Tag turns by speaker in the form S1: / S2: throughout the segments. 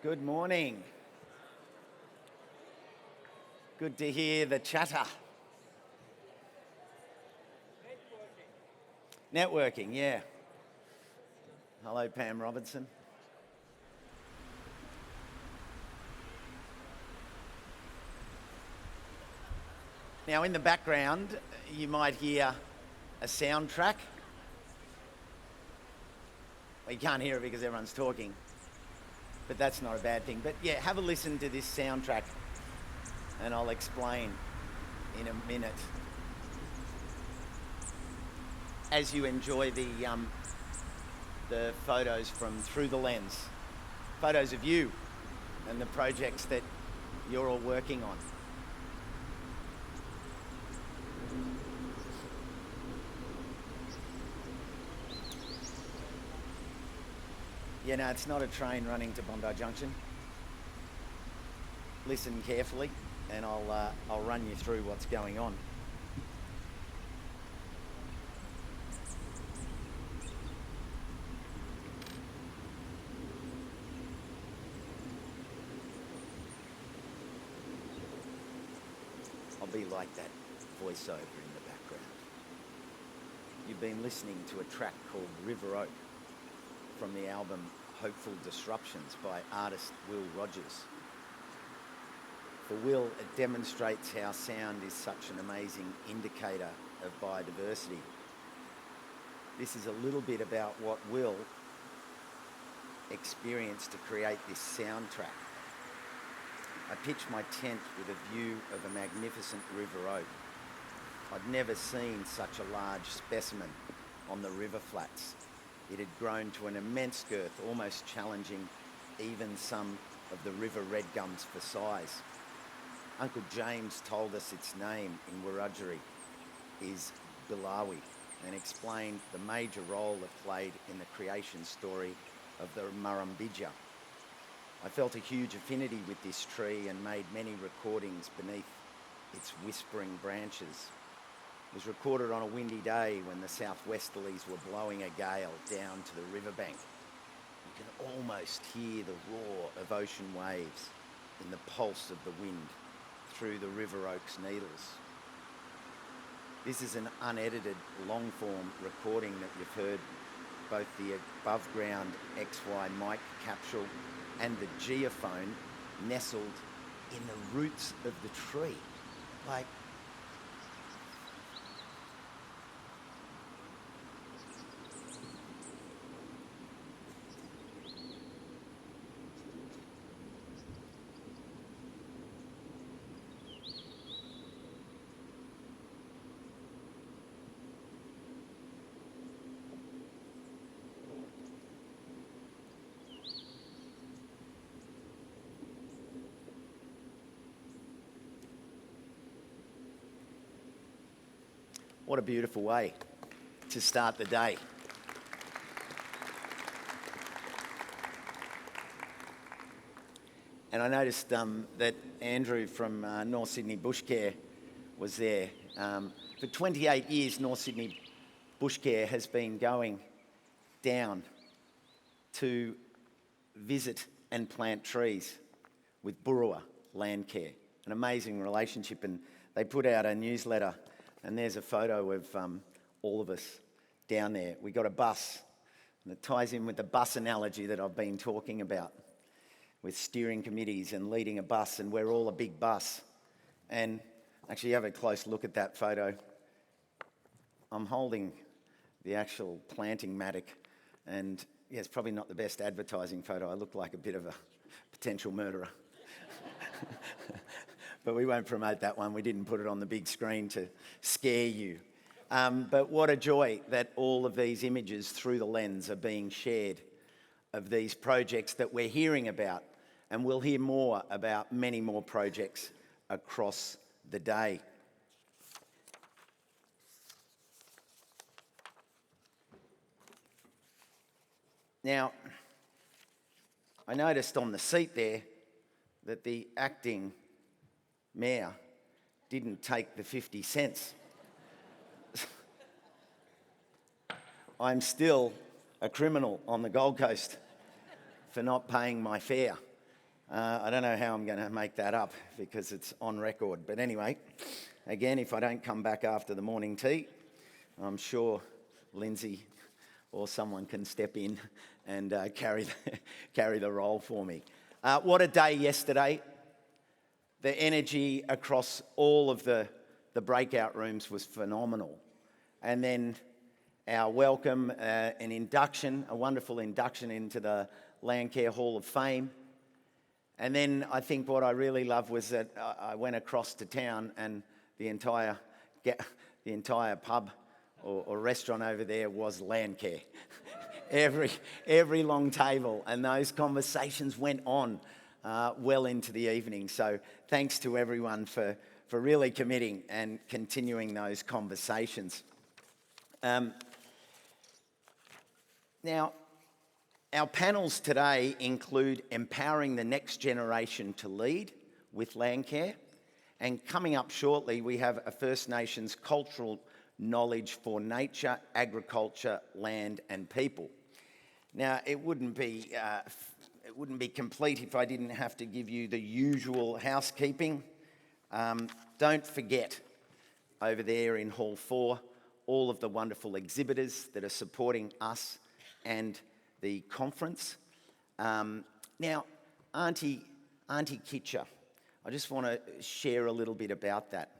S1: Good morning. Good to hear the chatter. Networking, yeah. Hello, Pam Robertson. Now, in the background, you might hear a soundtrack. Well, you can't hear it because everyone's talking, but that's not a bad thing. But yeah, have a listen to this soundtrack, and I'll explain in a minute as you enjoy the photos from Through the Lens, photos of you and the projects that you're all working on. Yeah, no, it's not a train running to Bondi Junction. Listen carefully, and I'll run you through what's going on. I'll be like that voiceover in the background. You've been listening to a track called River Oak from the album Hopeful Disruptions by artist Will Rogers. For Will, it demonstrates how sound is such an amazing indicator of biodiversity. This is a little bit about what Will experienced to create this soundtrack. I pitched my tent with a view of a magnificent river oak. I'd never seen such a large specimen on the river flats. It had grown to an immense girth, almost challenging even some of the river red gums for size. Uncle James told us its name in Wiradjuri is Bilawi and explained the major role it played in the creation story of the Murrumbidgee. I felt a huge affinity with this tree and made many recordings beneath its whispering branches. It was recorded on a windy day when the southwesterlies were blowing a gale down to the riverbank. You can almost hear the roar of ocean waves in the pulse of the wind through the river oak's needles. This is an unedited long-form recording that you've heard both the above-ground XY mic capsule and the geophone nestled in the roots of the tree. Like, what a beautiful way to start the day. And I noticed that Andrew from North Sydney Bush Care was there. For 28 years, North Sydney Bush Care has been going down to visit and plant trees with Burrawa Land Care, an amazing relationship. And they put out a newsletter, and there's a photo of all of us down there. We got a bus, and it ties in with the bus analogy that I've been talking about, with steering committees and leading a bus, and we're all a big bus. And actually, have a close look at that photo. I'm holding the actual planting mattock, and yeah, it's probably not the best advertising photo. I look like a bit of a potential murderer. But we won't promote that one. We didn't put it on the big screen to scare you. But what a joy that all of these images through the lens are being shared of these projects that we're hearing about. And we'll hear more about many more projects across the day. Now, I noticed on the seat there that the acting mayor didn't take the 50 cents. I'm still a criminal on the Gold Coast for not paying my fare. I don't know how I'm going to make that up because it's on record. But anyway, again, if I don't come back after the morning tea, I'm sure Lindsay or someone can step in and carry the role for me. What a day yesterday. The energy across all of the breakout rooms was phenomenal. And then our welcome, an induction, a wonderful induction into the Landcare Hall of Fame. And then I think what I really loved was that I went across to town and the entire pub or restaurant over there was Landcare. every long table, and those conversations went on well into the evening. So thanks to everyone for really committing and continuing those conversations. Now, our panels today include empowering the next generation to lead with Landcare, and coming up shortly we have a First Nations cultural knowledge for nature, agriculture, land and people. Now, it wouldn't be complete if I didn't have to give you the usual housekeeping. Don't forget, over there in Hall 4, all of the wonderful exhibitors that are supporting us and the conference. Now, Auntie Kitcher, I just want to share a little bit about that.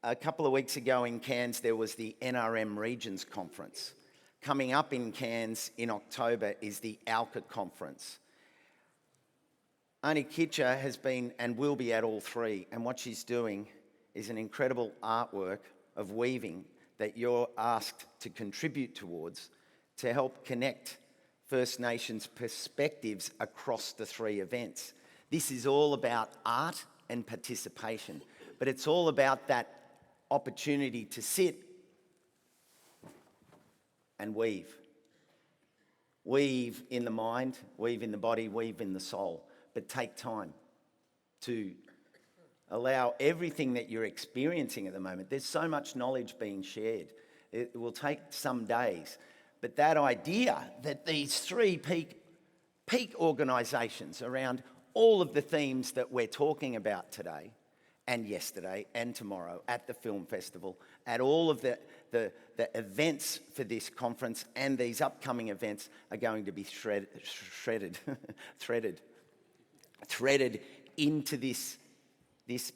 S1: A couple of weeks ago in Cairns, there was the NRM Regions Conference. Coming up in Cairns in October is the ALCA Conference. Auntie Kitcher has been and will be at all three, and what she's doing is an incredible artwork of weaving that you're asked to contribute towards to help connect First Nations perspectives across the three events. This is all about art and participation, but it's all about that opportunity to sit and weave. Weave in the mind, weave in the body, weave in the soul, but take time to allow everything that you're experiencing at the moment. There's so much knowledge being shared. It will take some days. But that idea that these three peak organisations around all of the themes that we're talking about today and yesterday and tomorrow at the film festival, at all of the events for this conference and these upcoming events are going to be threaded into this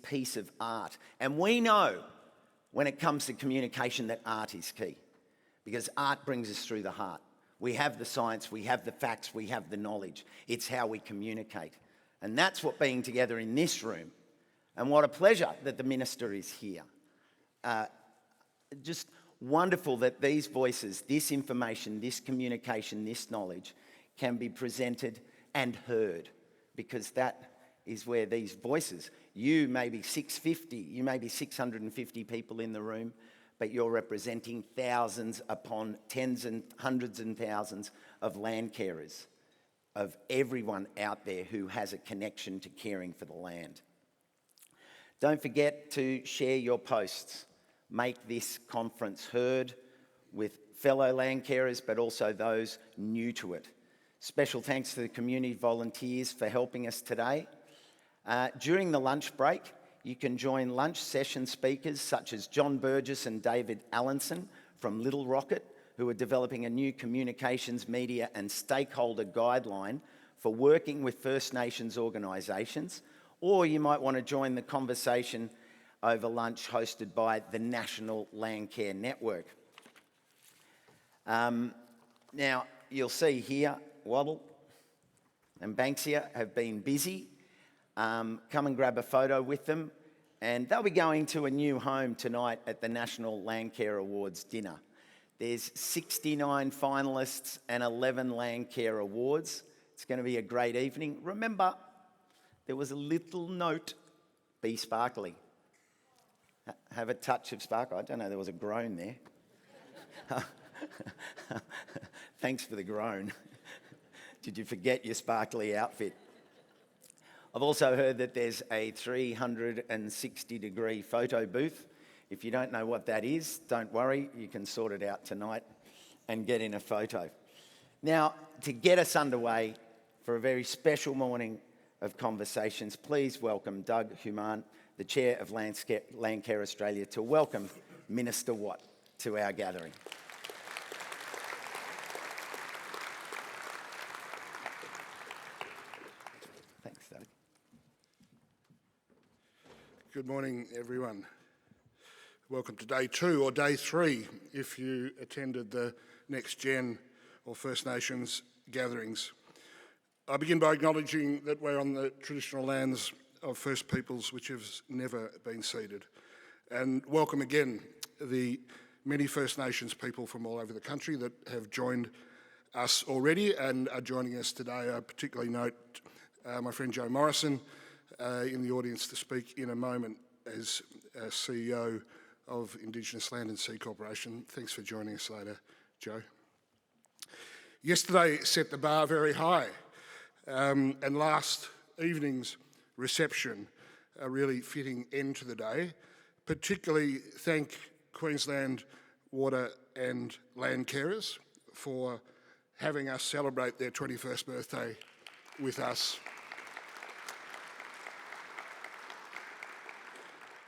S1: piece of art. And we know when it comes to communication that art is key, because art brings us through the heart. We have the science, we have the facts, we have the knowledge. It's how we communicate. And that's what being together in this room, and what a pleasure that the minister is here. Just wonderful that these voices, this information, this communication, this knowledge can be presented and heard, because that is where these voices, you may be 650, you may be 650 people in the room, but you're representing thousands upon tens and hundreds and thousands of land carers, of everyone out there who has a connection to caring for the land. Don't forget to share your posts. Make this conference heard with fellow land carers, but also those new to it. Special thanks to the community volunteers for helping us today. During the lunch break, you can join lunch session speakers such as John Burgess and David Allenson from Little Rocket, who are developing a new communications, media and stakeholder guideline for working with First Nations organisations. Or you might want to join the conversation over lunch hosted by the National Landcare Network. Now, you'll see here, Waddle and Banksia have been busy. Come and grab a photo with them, and they'll be going to a new home tonight at the National Landcare Awards dinner. There's 69 finalists and 11 Landcare Awards. It's going to be a great evening. Remember, there was a little note, be sparkly. Have a touch of sparkle. I don't know, there was a groan there. Thanks for the groan. Did you forget your sparkly outfit? I've also heard that there's a 360-degree photo booth. If you don't know what that is, don't worry, you can sort it out tonight and get in a photo. Now, to get us underway for a very special morning of conversations, please welcome Doug Humant, the Chair of Landcare Australia, to welcome Minister Watt to our gathering. Thanks, Doug.
S2: Good morning, everyone. Welcome to day 2 or day 3 if you attended the Next Gen or First Nations gatherings. I begin by acknowledging that we're on the traditional lands of First Peoples which have never been ceded. And welcome again the many First Nations people from all over the country that have joined us already and are joining us today. I particularly note my friend Joe Morrison in the audience to speak in a moment as CEO of Indigenous Land and Sea Corporation. Thanks for joining us later, Joe. Yesterday set the bar very high, and last evening's reception a really fitting end to the day. Particularly thank Queensland Water and Land Carers for having us celebrate their 21st birthday with us.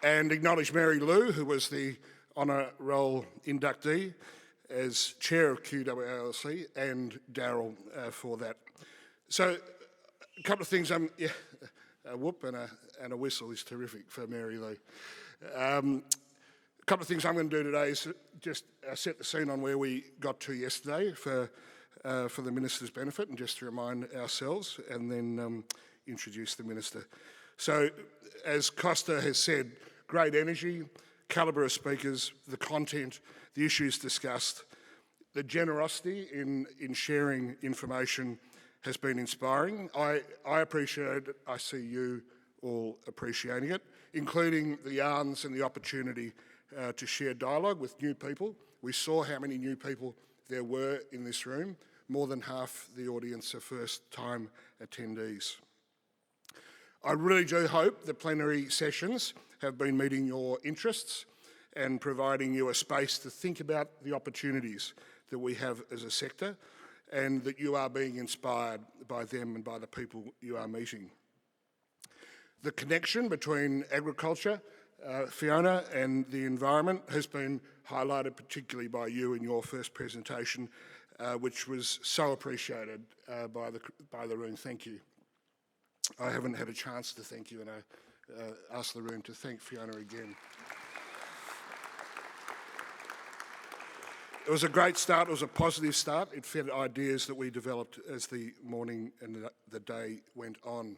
S2: And acknowledge Mary Lou, who was the honour roll inductee as chair of QWALC, and Daryl for that. So a couple of things, a whoop and a whistle is terrific for Mary Lou. A couple of things I'm going to do today is just set the scene on where we got to yesterday for the Minister's benefit, and just to remind ourselves, and then introduce the Minister. So, as Costa has said, great energy, calibre of speakers, the content, the issues discussed, the generosity in sharing information has been inspiring. I appreciate it. I see you all appreciating it, including the yarns and the opportunity to share dialogue with new people. We saw how many new people there were in this room. More than half the audience are first-time attendees. I really do hope the plenary sessions have been meeting your interests and providing you a space to think about the opportunities that we have as a sector, and that you are being inspired by them and by the people you are meeting. The connection between agriculture, Fiona, and the environment has been highlighted particularly by you in your first presentation, which was so appreciated by the room. Thank you. I haven't had a chance to thank you, and I ask the room to thank Fiona again. It was a great start. It was a positive start. It fed ideas that we developed as the morning and the day went on.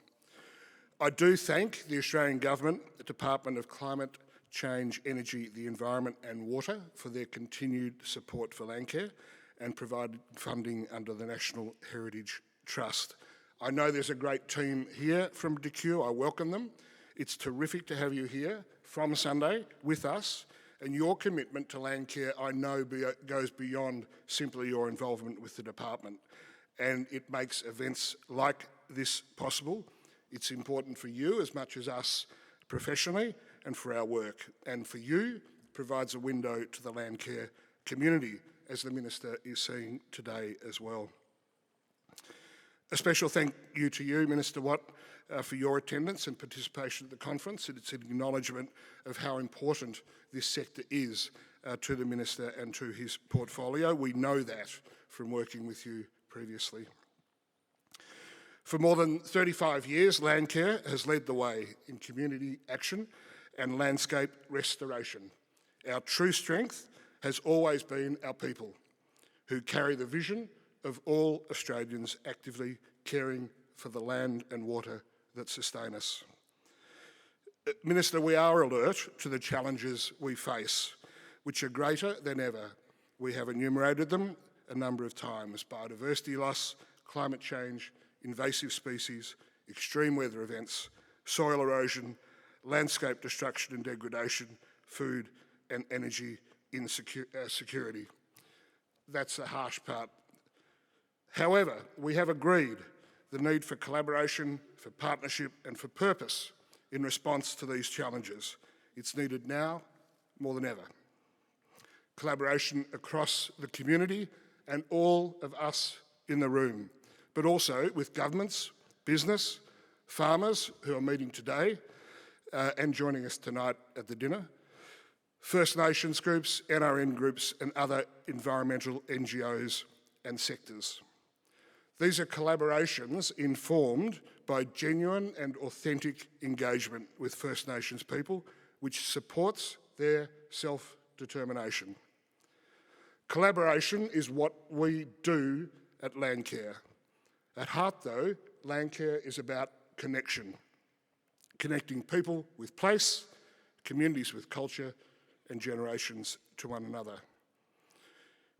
S2: I do thank the Australian Government, the Department of Climate Change, Energy, the Environment and Water for their continued support for Landcare and provided funding under the National Heritage Trust. I know there's a great team here from DECU. I welcome them. It's terrific to have you here from Sunday with us, and your commitment to Landcare, I know, goes beyond simply your involvement with the department, and it makes events like this possible. It's important for you as much as us professionally and for our work, and for you provides a window to the Landcare community, as the Minister is seeing today as well. A special thank you to you, Minister Watt, for your attendance and participation at the conference. It's an acknowledgement of how important this sector is to the Minister and to his portfolio. We know that from working with you previously. For more than 35 years, Landcare has led the way in community action and landscape restoration. Our true strength has always been our people, who carry the vision of all Australians actively caring for the land and water that sustain us. Minister, we are alert to the challenges we face, which are greater than ever. We have enumerated them a number of times: biodiversity loss, climate change, invasive species, extreme weather events, soil erosion, landscape destruction and degradation, food and energy insecurity. That's the harsh part. However, we have agreed the need for collaboration, for partnership and for purpose in response to these challenges. It's needed now more than ever. Collaboration across the community and all of us in the room, but also with governments, business, farmers who are meeting today and joining us tonight at the dinner, First Nations groups, NRN groups and other environmental NGOs and sectors. These are collaborations informed by genuine and authentic engagement with First Nations people, which supports their self-determination. Collaboration is what we do at Landcare. At heart, though, Landcare is about connection, connecting people with place, communities with culture, and generations to one another.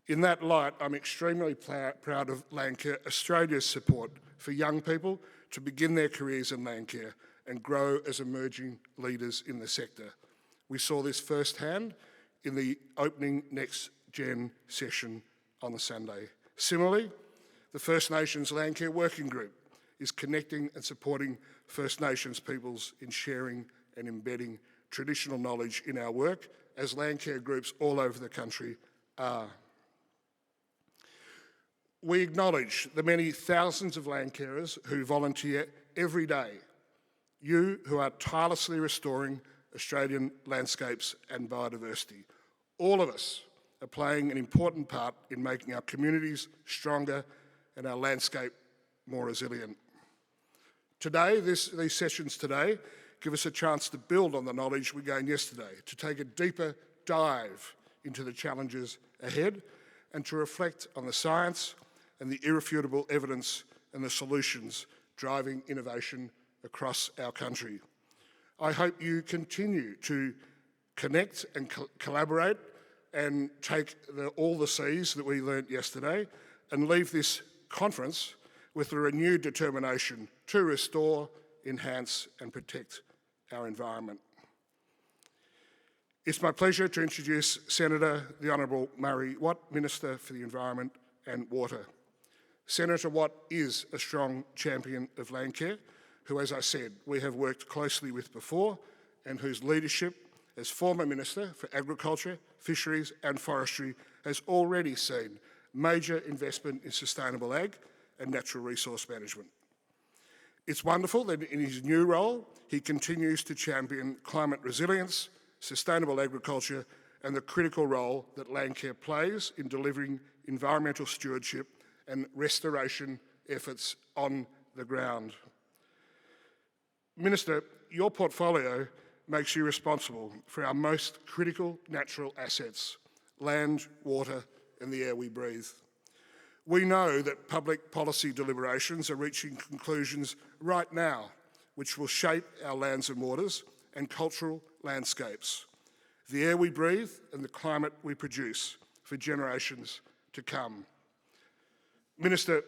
S2: In that light, I'm extremely proud of Landcare Australia's support for young people to begin their careers in Landcare and grow as emerging leaders in the sector. We saw this firsthand in the opening Next Gen session on the Sunday. Similarly, the First Nations Landcare Working Group is connecting and supporting First Nations peoples in sharing and embedding traditional knowledge in our work, as Landcare groups all over the country are. We acknowledge the many thousands of Landcarers who volunteer every day, you who are tirelessly restoring Australian landscapes and biodiversity. All of us are playing an important part in making our communities stronger and our landscape more resilient. Today, these sessions today give us a chance to build on the knowledge we gained yesterday, to take a deeper dive into the challenges ahead and to reflect on the science and the irrefutable evidence and the solutions driving innovation across our country. I hope you continue to connect and collaborate and take all the C's that we learnt yesterday and leave this conference with a renewed determination to restore, enhance and protect our environment. It's my pleasure to introduce Senator the Honourable Murray Watt, Minister for the Environment and Water. Senator Watt is a strong champion of Landcare, who, as I said, we have worked closely with before and whose leadership as former Minister for Agriculture, Fisheries and Forestry has already seen major investment in sustainable ag and natural resource management. It's wonderful that in his new role, he continues to champion climate resilience, sustainable agriculture and the critical role that Landcare plays in delivering environmental stewardship and restoration efforts on the ground. Minister, your portfolio makes you responsible for our most critical natural assets, land, water and the air we breathe. We know that public policy deliberations are reaching conclusions right now, which will shape our lands and waters and cultural landscapes, the air we breathe and the climate we produce for generations to come. Minister,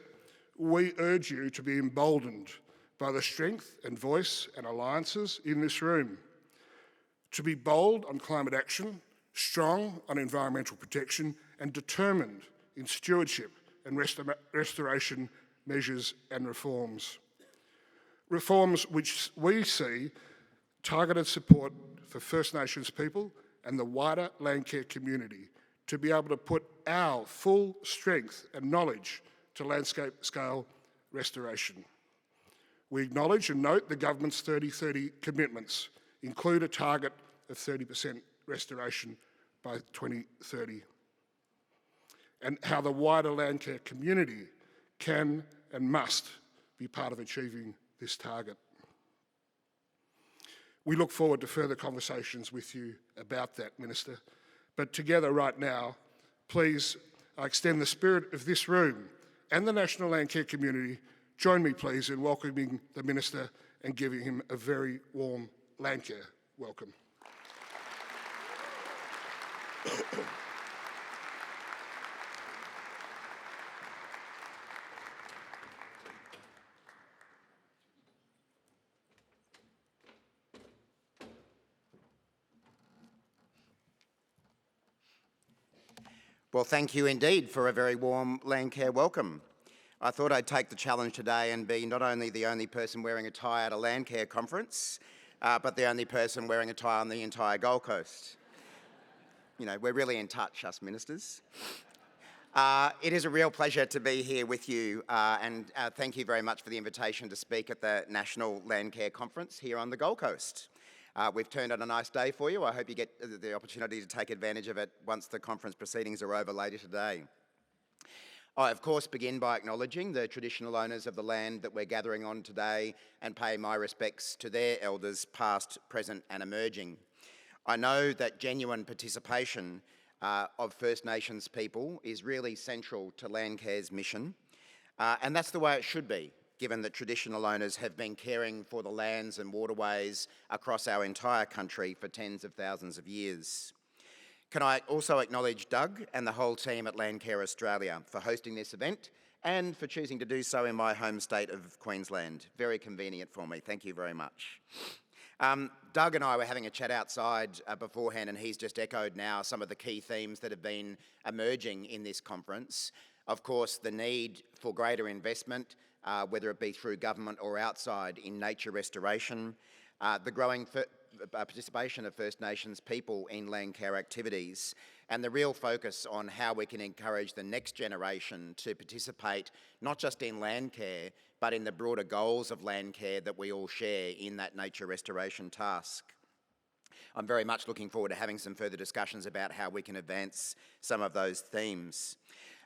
S2: we urge you to be emboldened by the strength and voice and alliances in this room, to be bold on climate action, strong on environmental protection and determined in stewardship and restoration measures and reforms. Reforms which we see targeted support for First Nations people and the wider Landcare community to be able to put our full strength and knowledge to landscape scale restoration. We acknowledge and note the government's 30-30 commitments include a target of 30% restoration by 2030, and how the wider Landcare community can and must be part of achieving this target. We look forward to further conversations with you about that, Minister. But together right now, please, I extend the spirit of this room and the National Landcare community. Join me, please, in welcoming the Minister and giving him a very warm Landcare welcome.
S1: Well, thank you indeed for a very warm Landcare welcome. I thought I'd take the challenge today and be not only the only person wearing a tie at a Landcare conference, but the only person wearing a tie on the entire Gold Coast. You know, we're really in touch, us ministers.
S3: It is a real pleasure to be here with you, and thank you very much for the invitation to speak at the National Landcare Conference here on the Gold Coast. We've turned out a nice day for you. I hope you get the opportunity to take advantage of it once the conference proceedings are over later today. I, of course, begin by acknowledging the traditional owners of the land that we're gathering on today and pay my respects to their elders, past, present and emerging. I know that genuine participation of First Nations people is really central to Landcare's mission, and that's the way it should be, given that traditional owners have been caring for the lands and waterways across our entire country for tens of thousands of years. Can I also acknowledge Doug and the whole team at Landcare Australia for hosting this event and for choosing to do so in my home state of Queensland. Very convenient for me. Thank you very much. Doug and I were having a chat outside beforehand, and he's just echoed now some of the key themes that have been emerging in this conference. Of course, the need for greater investment, whether it be through government or outside, in nature restoration, the growing participation of First Nations people in land care activities, and the real focus on how we can encourage the next generation to participate not just in land care, but in the broader goals of land care that we all share in that nature restoration task. I'm very much looking forward to having some further discussions about how we can advance some of those themes.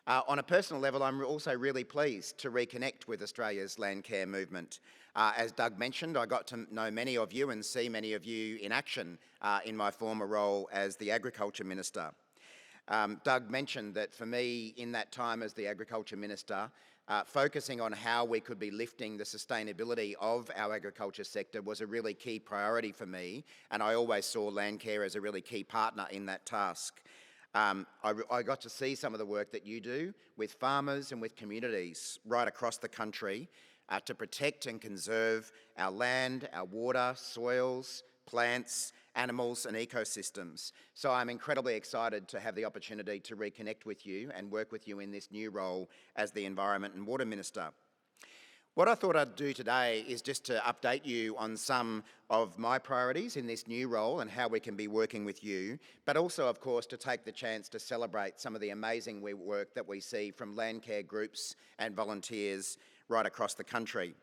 S3: On a personal level, I'm also really pleased to reconnect with Australia's land care movement. As Doug mentioned, I got to know many of you and see many of you in action in my former role as the Agriculture Minister. Doug mentioned that for me, in that time as the Agriculture Minister, focusing on how we could be lifting the sustainability of our agriculture sector was a really key priority for me, and I always saw Landcare as a really key partner in that task. I got to see some of the work that you do with farmers and with communities right across the country to protect and conserve our land, our water, soils, plants, animals and ecosystems. So I'm incredibly excited to have the opportunity to reconnect with you and work with you in this new role as the Environment and Water Minister. What I thought I'd do today is just to update you on some of my priorities in this new role and how we can be working with you, but also, of course, to take the chance to celebrate some of the amazing work that we see from Landcare groups and volunteers right across the country.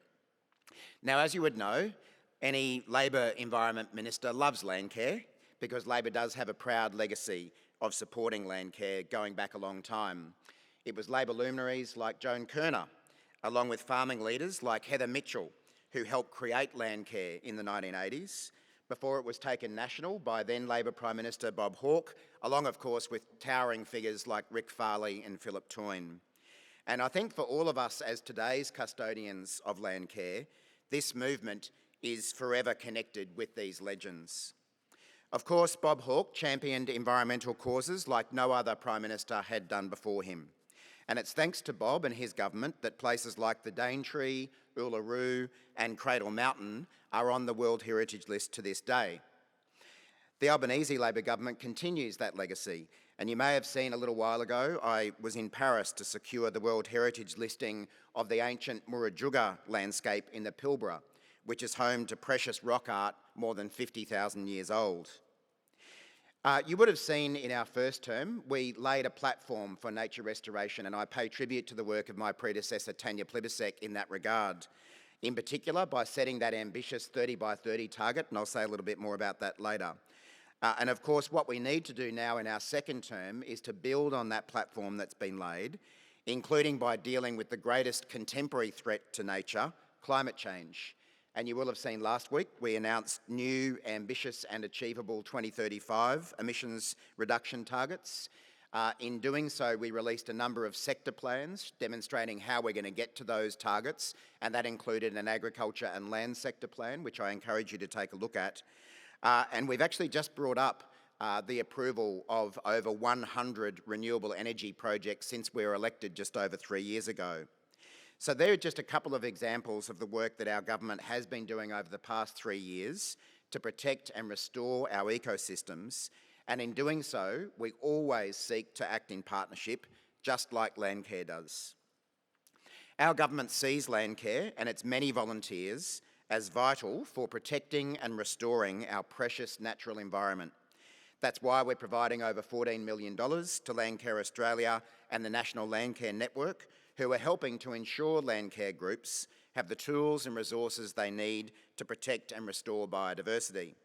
S3: Now, as you would know, any Labor Environment Minister loves Landcare because Labor does have a proud legacy of supporting Landcare going back a long time. It was Labor luminaries like Joan Kirner, along with farming leaders like Heather Mitchell, who helped create Landcare in the 1980s, before it was taken national by then Labor Prime Minister Bob Hawke, along of course with towering figures like Rick Farley and Philip Toyne. And I think for all of us as today's custodians of Landcare, this movement is forever connected with these legends. Of course, Bob Hawke championed environmental causes like no other Prime Minister had done before him. And it's thanks to Bob and his government that places like the Daintree, Uluru and Cradle Mountain are on the World Heritage List to this day. The Albanese Labor government continues that legacy, and you may have seen a little while ago, I was in Paris to secure the World Heritage listing of the ancient Murujuga landscape in the Pilbara, which is home to precious rock art more than 50,000 years old. You would have seen in our first term, we laid a platform for nature restoration, and I pay tribute to the work of my predecessor, Tanya Plibersek, in that regard. In particular, by setting that ambitious 30 by 30 target, and I'll say a little bit more about that later. And of course, what we need to do now in our second term is to build on that platform that's been laid, including by dealing with the greatest contemporary threat to nature, climate change. And you will have seen last week, we announced new, ambitious and achievable 2035 emissions reduction targets. In doing so, we released a number of sector plans demonstrating how we're going to get to those targets, and that included an agriculture and land sector plan, which I encourage you to take a look at. And we've actually just brought up the approval of over 100 renewable energy projects since we were elected just over 3 years ago. So there are just a couple of examples of the work that our government has been doing over the past 3 years to protect and restore our ecosystems. And in doing so, we always seek to act in partnership, just like Landcare does. Our government sees Landcare and its many volunteers as vital for protecting and restoring our precious natural environment. That's why we're providing over $14 million to Landcare Australia and the National Landcare Network, who are helping to ensure Landcare groups have the tools and resources they need to protect and restore biodiversity.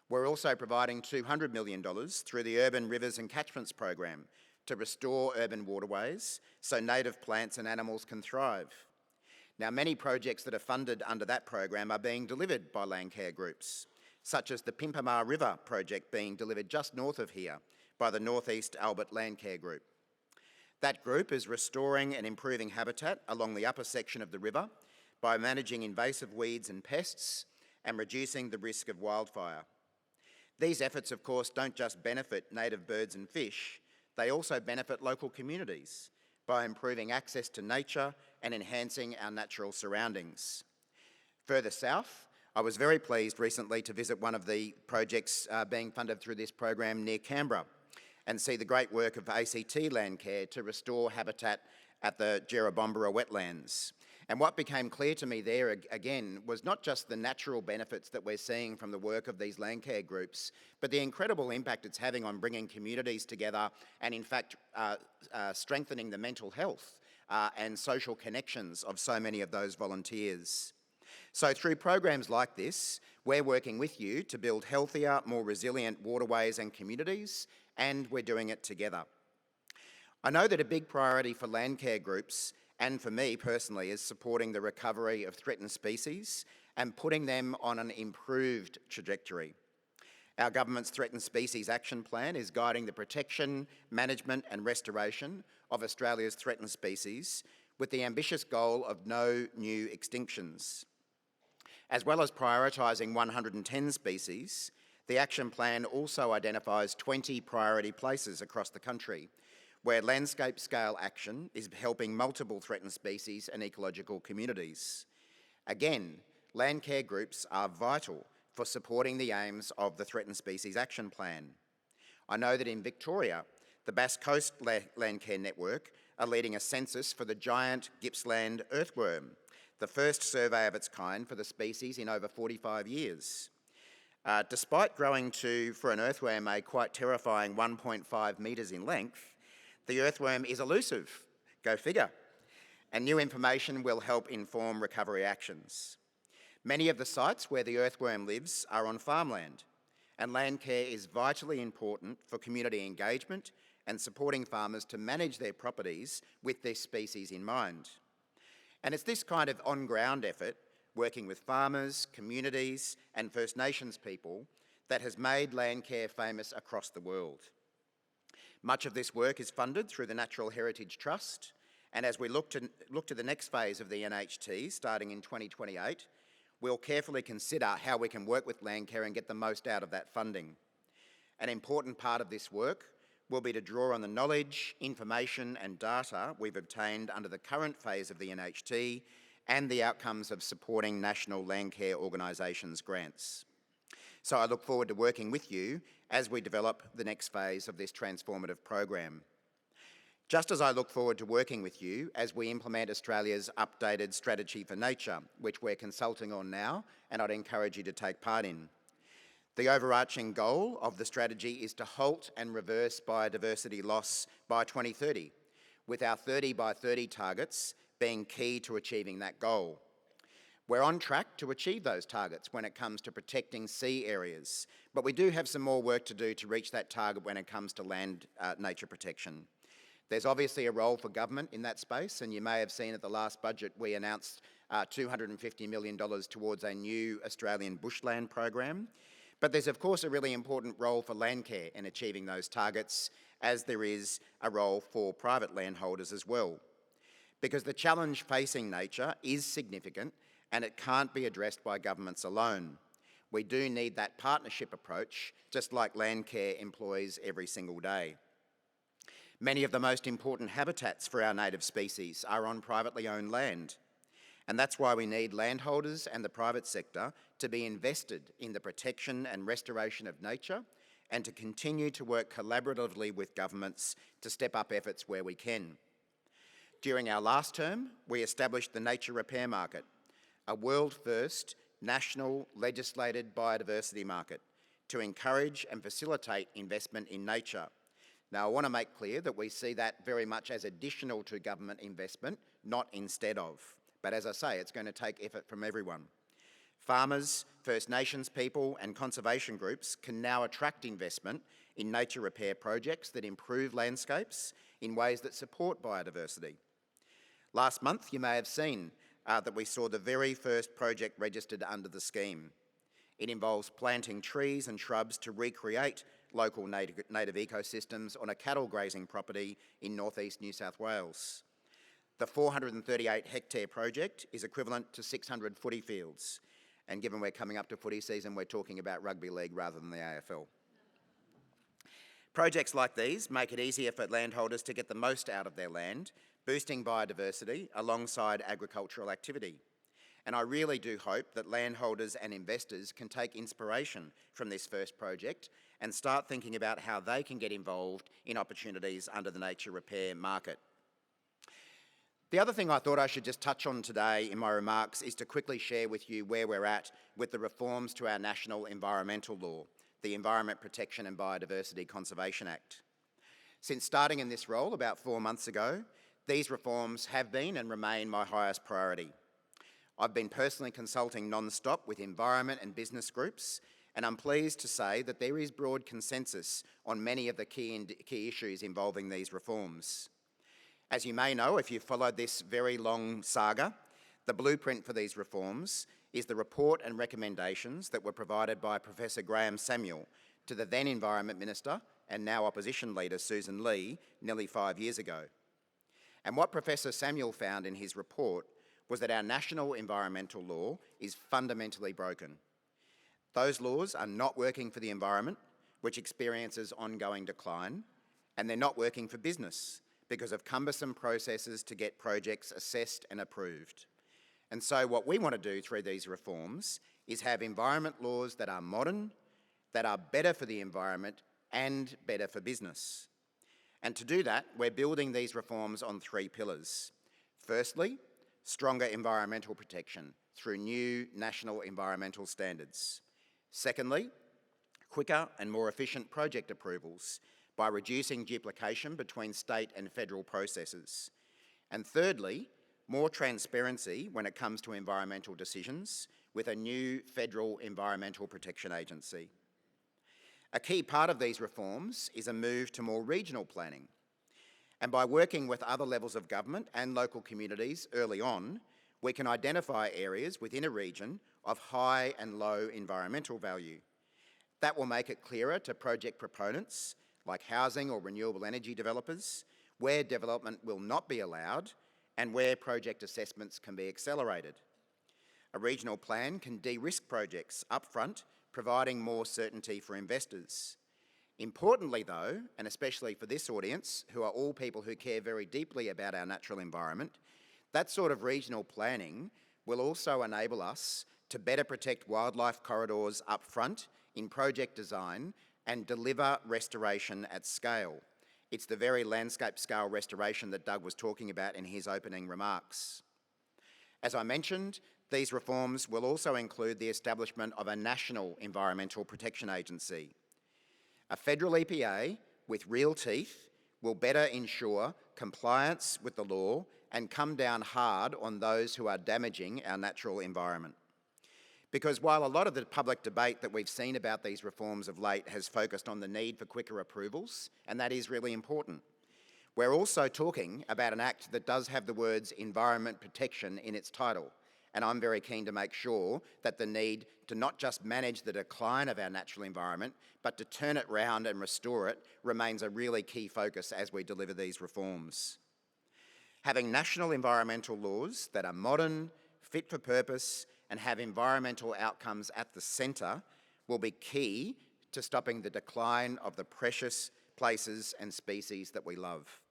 S3: We're also providing $200 million through the Urban Rivers and Catchments program to restore urban waterways so native plants and animals can thrive. Now, many projects that are funded under that program are being delivered by Landcare groups, such as the Pimpamar River project being delivered just north of here by the North East Albert Landcare Group. That group is restoring and improving habitat along the upper section of the river by managing invasive weeds and pests and reducing the risk of wildfire. These efforts, of course, don't just benefit native birds and fish, they also benefit local communities by improving access to nature and enhancing our natural surroundings. Further south, I was very pleased recently to visit one of the projects being funded through this program near Canberra and see the great work of ACT Landcare to restore habitat at the Jerrabomberra wetlands. And what became clear to me there again was not just the natural benefits that we're seeing from the work of these Landcare groups, but the incredible impact it's having on bringing communities together and in fact strengthening the mental health and social connections of so many of those volunteers. So through programs like this, we're working with you to build healthier, more resilient waterways and communities, and we're doing it together. I know that a big priority for Landcare groups and for me personally is supporting the recovery of threatened species and putting them on an improved trajectory. Our government's Threatened Species Action Plan is guiding the protection, management and restoration of Australia's threatened species with the ambitious goal of no new extinctions. As well as prioritising 110 species, the action plan also identifies 20 priority places across the country where landscape-scale action is helping multiple threatened species and ecological communities. Again, Landcare groups are vital for supporting the aims of the Threatened Species Action Plan. I know that in Victoria, the Bass Coast Landcare Network are leading a census for the giant Gippsland earthworm, the first survey of its kind for the species in over 45 years. Despite growing to, for an earthworm, a quite terrifying 1.5 metres in length, the earthworm is elusive, go figure, and new information will help inform recovery actions. Many of the sites where the earthworm lives are on farmland, and Landcare is vitally important for community engagement and supporting farmers to manage their properties with this species in mind. And it's this kind of on-ground effort, working with farmers, communities and First Nations people, that has made Landcare famous across the world. Much of this work is funded through the Natural Heritage Trust, and as we look to the next phase of the NHT, starting in 2028, we'll carefully consider how we can work with Landcare and get the most out of that funding. An important part of this work will be to draw on the knowledge, information and data we've obtained under the current phase of the NHT and the outcomes of supporting national Landcare organisations' grants. So I look forward to working with you as we develop the next phase of this transformative program. Just as I look forward to working with you as we implement Australia's updated strategy for nature, which we're consulting on now, and I'd encourage you to take part in. The overarching goal of the strategy is to halt and reverse biodiversity loss by 2030, with our 30 by 30 targets being key to achieving that goal. We're on track to achieve those targets when it comes to protecting sea areas, but we do have some more work to do to reach that target when it comes to land nature protection. There's obviously a role for government in that space, and you may have seen at the last budget we announced $250 million towards a new Australian bushland program. But there's of course a really important role for Landcare in achieving those targets, as there is a role for private landholders as well. Because the challenge facing nature is significant and it can't be addressed by governments alone. We do need that partnership approach, just like Landcare employs every single day. Many of the most important habitats for our native species are on privately owned land. And that's why we need landholders and the private sector to be invested in the protection and restoration of nature and to continue to work collaboratively with governments to step up efforts where we can. During our last term, we established the Nature Repair Market, a world-first national legislated biodiversity market to encourage and facilitate investment in nature. Now, I want to make clear that we see that very much as additional to government investment, not instead of. But as I say, it's going to take effort from everyone. Farmers, First Nations people and conservation groups can now attract investment in nature repair projects that improve landscapes in ways that support biodiversity. Last month, you may have seen that we saw the very first project registered under the scheme. It involves planting trees and shrubs to recreate local native ecosystems on a cattle grazing property in northeast New South Wales. The 438 hectare project is equivalent to 600 footy fields, and given we're coming up to footy season, we're talking about rugby league rather than the AFL. Projects like these make it easier for landholders to get the most out of their land, boosting biodiversity alongside agricultural activity. And I really do hope that landholders and investors can take inspiration from this first project and start thinking about how they can get involved in opportunities under the nature repair market. The other thing I thought I should just touch on today in my remarks is to quickly share with you where we're at with the reforms to our national environmental law, the Environment Protection and Biodiversity Conservation Act. Since starting in this role about 4 months ago, these reforms have been and remain my highest priority. I've been personally consulting non-stop with environment and business groups, and I'm pleased to say that there is broad consensus on many of the key issues involving these reforms. As you may know, if you've followed this very long saga, the blueprint for these reforms is the report and recommendations that were provided by Professor Graham Samuel to the then Environment Minister and now Opposition Leader Susan Lee nearly 5 years ago. And what Professor Samuel found in his report was that our national environmental law is fundamentally broken. Those laws are not working for the environment, which experiences ongoing decline, and they're not working for business because of cumbersome processes to get projects assessed and approved. And so what we want to do through these reforms is have environment laws that are modern, that are better for the environment and better for business. And to do that, we're building these reforms on 3 pillars. Firstly, stronger environmental protection through new national environmental standards. Secondly, quicker and more efficient project approvals by reducing duplication between state and federal processes. And thirdly, more transparency when it comes to environmental decisions with a new federal Environmental Protection Agency. A key part of these reforms is a move to more regional planning. And by working with other levels of government and local communities early on, we can identify areas within a region of high and low environmental value. That will make it clearer to project proponents, like housing or renewable energy developers, where development will not be allowed and where project assessments can be accelerated. A regional plan can de-risk projects upfront, providing more certainty for investors. Importantly though, and especially for this audience, who are all people who care very deeply about our natural environment, that sort of regional planning will also enable us to better protect wildlife corridors up front in project design and deliver restoration at scale. It's the very landscape scale restoration that Doug was talking about in his opening remarks. As I mentioned, these reforms will also include the establishment of a national Environmental Protection Agency. A federal EPA with real teeth will better ensure compliance with the law and come down hard on those who are damaging our natural environment. Because while a lot of the public debate that we've seen about these reforms of late has focused on the need for quicker approvals, and that is really important, we're also talking about an act that does have the words environment protection in its title. And I'm very keen to make sure that the need to not just manage the decline of our natural environment, but to turn it round and restore it remains a really key focus as we deliver these reforms. Having national environmental laws that are modern, fit for purpose, and have environmental outcomes at the centre will be key to stopping the decline of the precious places and species that we love.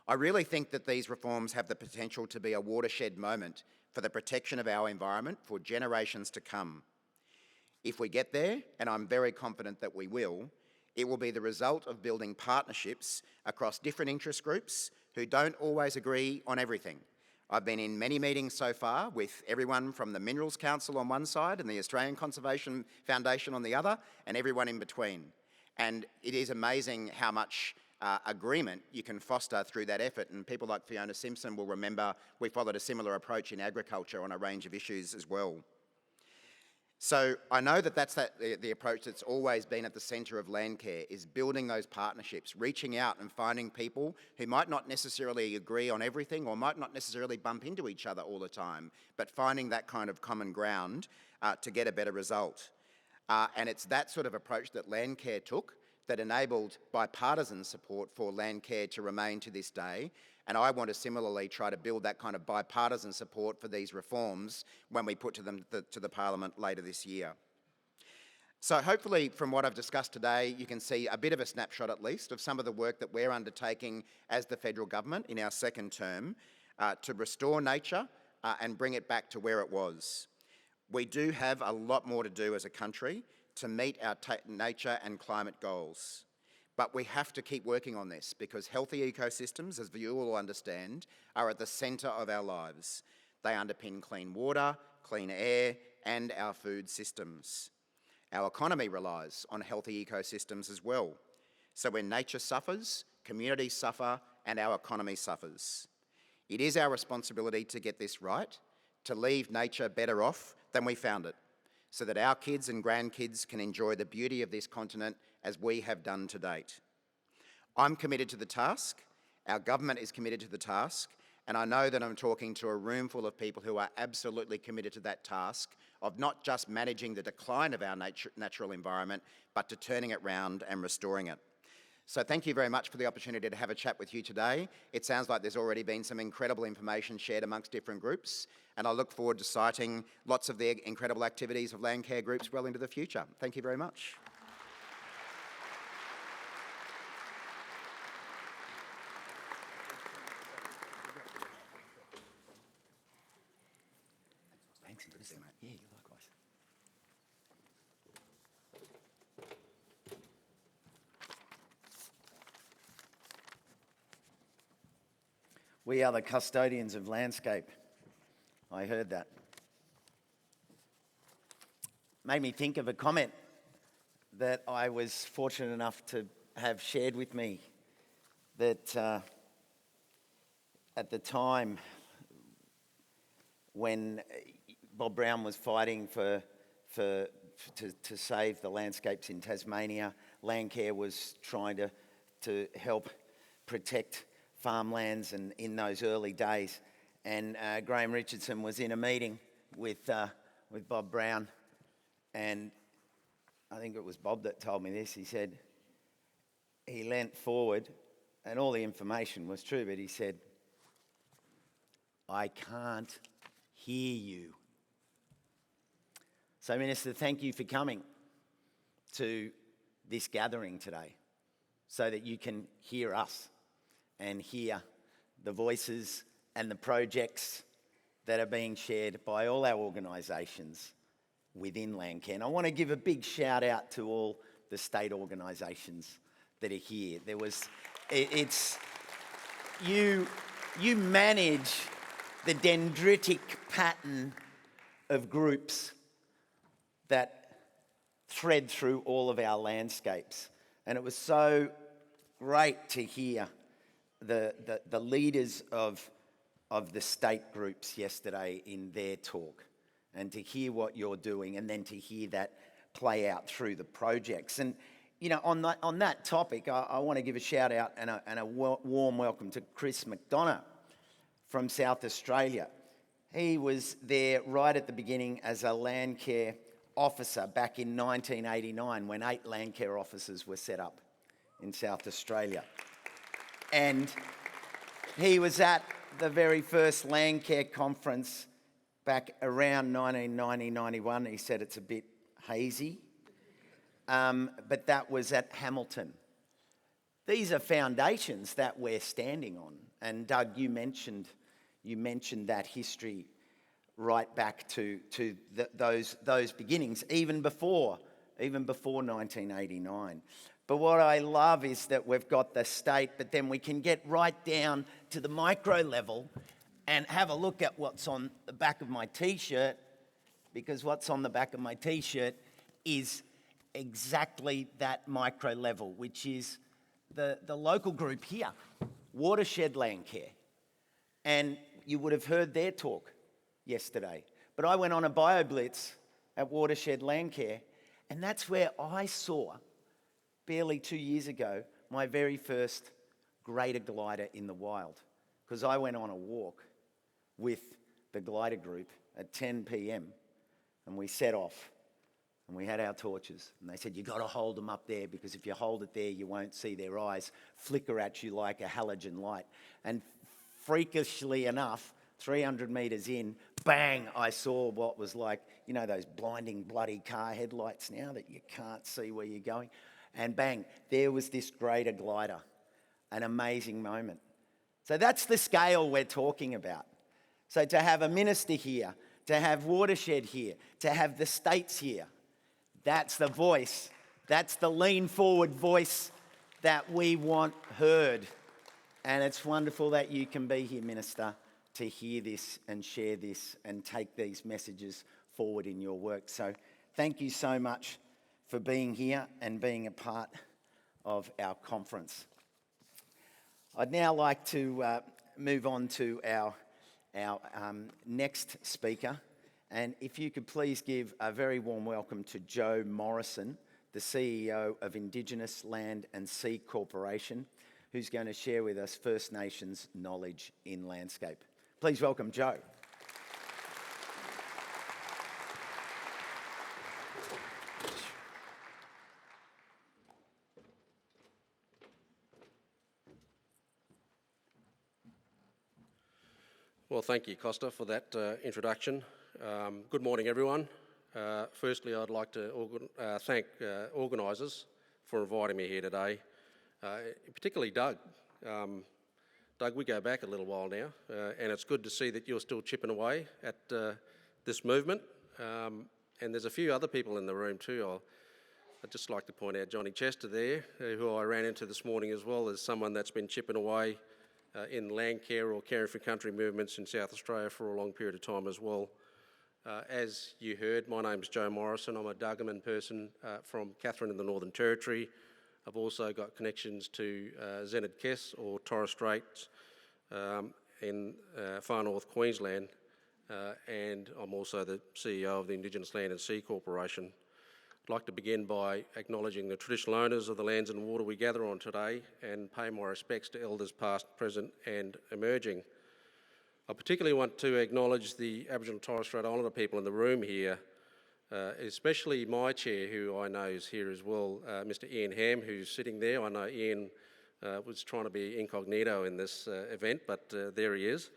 S3: I really think that these reforms have the potential to be a watershed moment for the protection of our environment for generations to come. If we get there, and I'm very confident that we will, it will be the result of building partnerships across different interest groups who don't always agree on everything, I've been in many meetings so far with everyone from the Minerals Council on one side and the Australian Conservation Foundation on the other, and everyone in between. And it is amazing how much agreement you can foster through that effort. And people like Fiona Simpson will remember we followed a similar approach in agriculture on a range of issues as well. So I know that that's the approach that's always been at the centre of Landcare, is building those partnerships, reaching out and finding people who might not necessarily agree on everything or might not necessarily bump into each other all the time, but finding that kind of common ground to get a better result. And it's that sort of approach that Landcare took that enabled bipartisan support for Landcare to remain to this day. And I want to similarly try to build that kind of bipartisan support for these reforms when we put them to the Parliament later this year. So hopefully from what I've discussed today, you can see a bit of a snapshot at least of some of the work that we're undertaking as the federal government in our second term to restore nature and bring it back to where it was. We do have a lot more to do as a country to meet our nature and climate goals. But we have to keep working on this because healthy ecosystems, as you all understand, are at the centre of our lives. They underpin clean water, clean air, and our food systems. Our economy relies on healthy ecosystems as well. So when nature suffers, communities suffer, and our economy suffers. It is our responsibility to get this right, to leave nature better off than we found it, so that our kids and grandkids can enjoy the beauty of this continent as we have done to date. I'm committed to the task, our government is committed to the task, and I know that I'm talking to a room full of people who are absolutely committed to that task of not just managing the decline of our natural environment, but to turning it round and restoring it. So thank you very much for the opportunity to have a chat with you today. It sounds like there's already been some incredible information shared amongst different groups, and I look forward to citing lots of the incredible activities of Landcare groups well into the future. Thank you very much. Thanks, interesting, mate. Yeah, likewise.
S1: We are the custodians of landscape. I heard that. Made me think of a comment that I was fortunate enough to have shared with me, that at the time when Bob Brown was fighting to save the landscapes in Tasmania, Landcare was trying to help protect farmlands and in those early days. And Graham Richardson was in a meeting with Bob Brown, and I think it was Bob that told me this. He said, he leant forward, and all the information was true, but he said, "I can't hear you." So, Minister, thank you for coming to this gathering today so that you can hear us and hear the voices and the projects that are being shared by all our organisations within Landcare. And I want to give a big shout out to all the state organisations that are here. You manage the dendritic pattern of groups that thread through all of our landscapes. And it was so great to hear the leaders of the state groups yesterday in their talk, and to hear what you're doing, and then to hear that play out through the projects. And you know, on that topic, I want to give a shout out and a warm welcome to Chris McDonough from South Australia. He was there right at the beginning as a Landcare officer back in 1989 when 8 Landcare offices were set up in South Australia. And he was at the very first Landcare conference back around 1990-91. He said it's a bit hazy, but that was at Hamilton. These are foundations that we're standing on. And Doug, you mentioned that history right back to those beginnings, even before 1989. But what I love is that we've got the state, but then we can get right down to the micro level and have a look at what's on the back of my t-shirt, because what's on the back of my t-shirt is exactly that micro level, which is the local group here, Watershed Landcare. And you would have heard their talk yesterday. But I went on a BioBlitz at Watershed Landcare, and that's where I saw, barely 2 years ago, my very first greater glider in the wild. Because I went on a walk with the glider group at 10 p.m. and we set off and we had our torches. And they said, "You've got to hold them up there, because if you hold it there, you won't see their eyes flicker at you like a halogen light." And freakishly enough, 300 metres in, bang, I saw what was like, you know, those blinding bloody car headlights now that you can't see where you're going. And bang, there was this greater glider. An amazing moment. So that's the scale we're talking about. So to have a minister here, to have Watershed here, to have the states here, that's the voice. That's the lean forward voice that we want heard. And it's wonderful that you can be here, Minister, to hear this and share this and take these messages forward in your work. So thank you so much for being here and being a part of our conference. I'd now like to move on to our next speaker. And if you could please give a very warm welcome to Joe Morrison, the CEO of Indigenous Land and Sea Corporation, who's going to share with us First Nations knowledge in landscape. Please welcome Joe.
S4: Well, thank you, Costa, for that introduction. Good morning, everyone. Firstly, I'd like to thank organisers for inviting me here today, particularly Doug. Doug, we go back a little while now, and it's good to see that you're still chipping away at this movement. And there's a few other people in the room too. I'd just like to point out Johnny Chester there, who I ran into this morning as well, as someone that's been chipping away in land care or caring for country movements in South Australia for a long period of time as well. As you heard, my name's Joe Morrison. I'm a Dargaman person from Katherine in the Northern Territory. I've also got connections to Zenid Kess or Torres Straits in far north Queensland, and I'm also the CEO of the Indigenous Land and Sea Corporation. I'd like to begin by acknowledging the traditional owners of the lands and water we gather on today and pay my respects to elders past, present and emerging. I particularly want to acknowledge the Aboriginal and Torres Strait Islander people in the room here, especially my chair, who I know is here as well, Mr Ian Ham, who's sitting there. I know Ian was trying to be incognito in this event, but there he is.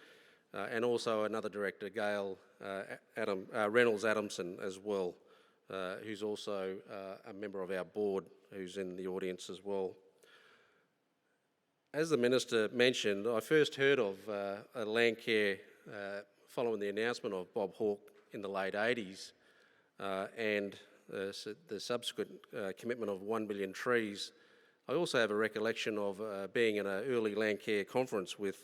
S4: And also another director, Gail Reynolds Adamson as well, who's also a member of our board, who's in the audience as well. As the Minister mentioned, I first heard of Landcare following the announcement of Bob Hawke in the late 80s and the subsequent commitment of 1 billion trees. I also have a recollection of being in an early Landcare conference with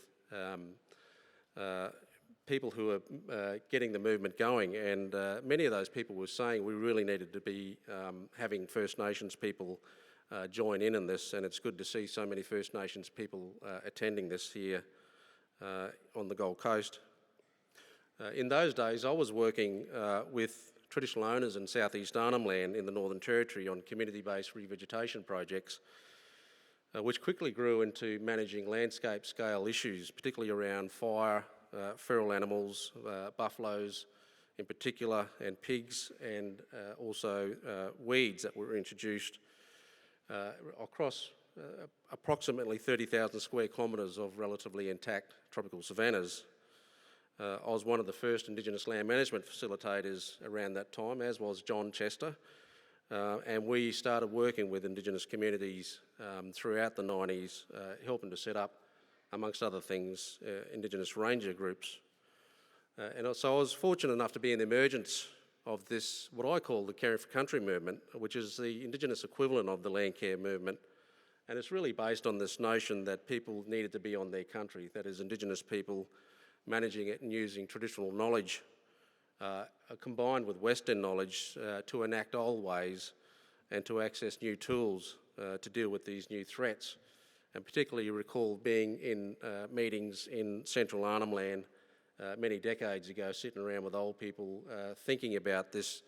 S4: people who are getting the movement going, and many of those people were saying we really needed to be having First Nations people join in this, and it's good to see so many First Nations people attending this here on the Gold Coast. In those days, I was working with traditional owners in southeast Arnhem Land in the Northern Territory on community-based revegetation projects, which quickly grew into managing landscape scale issues, particularly around fire, feral animals, buffaloes in particular, and pigs, and also weeds that were introduced across approximately 30,000 square kilometres of relatively intact tropical savannas. I was one of the first Indigenous land management facilitators around that time, as was John Chester, and we started working with Indigenous communities throughout the 90s, helping to set up, amongst other things, Indigenous ranger groups. And so I was fortunate enough to be in the emergence of this, what I call the Caring for Country movement, which is the Indigenous equivalent of the land care movement. And it's really based on this notion that people needed to be on their country, that is, Indigenous people managing it and using traditional knowledge combined with Western knowledge to enact old ways and to access new tools to deal with these new threats. And particularly recall being in meetings in central Arnhem Land many decades ago, sitting around with old people thinking about this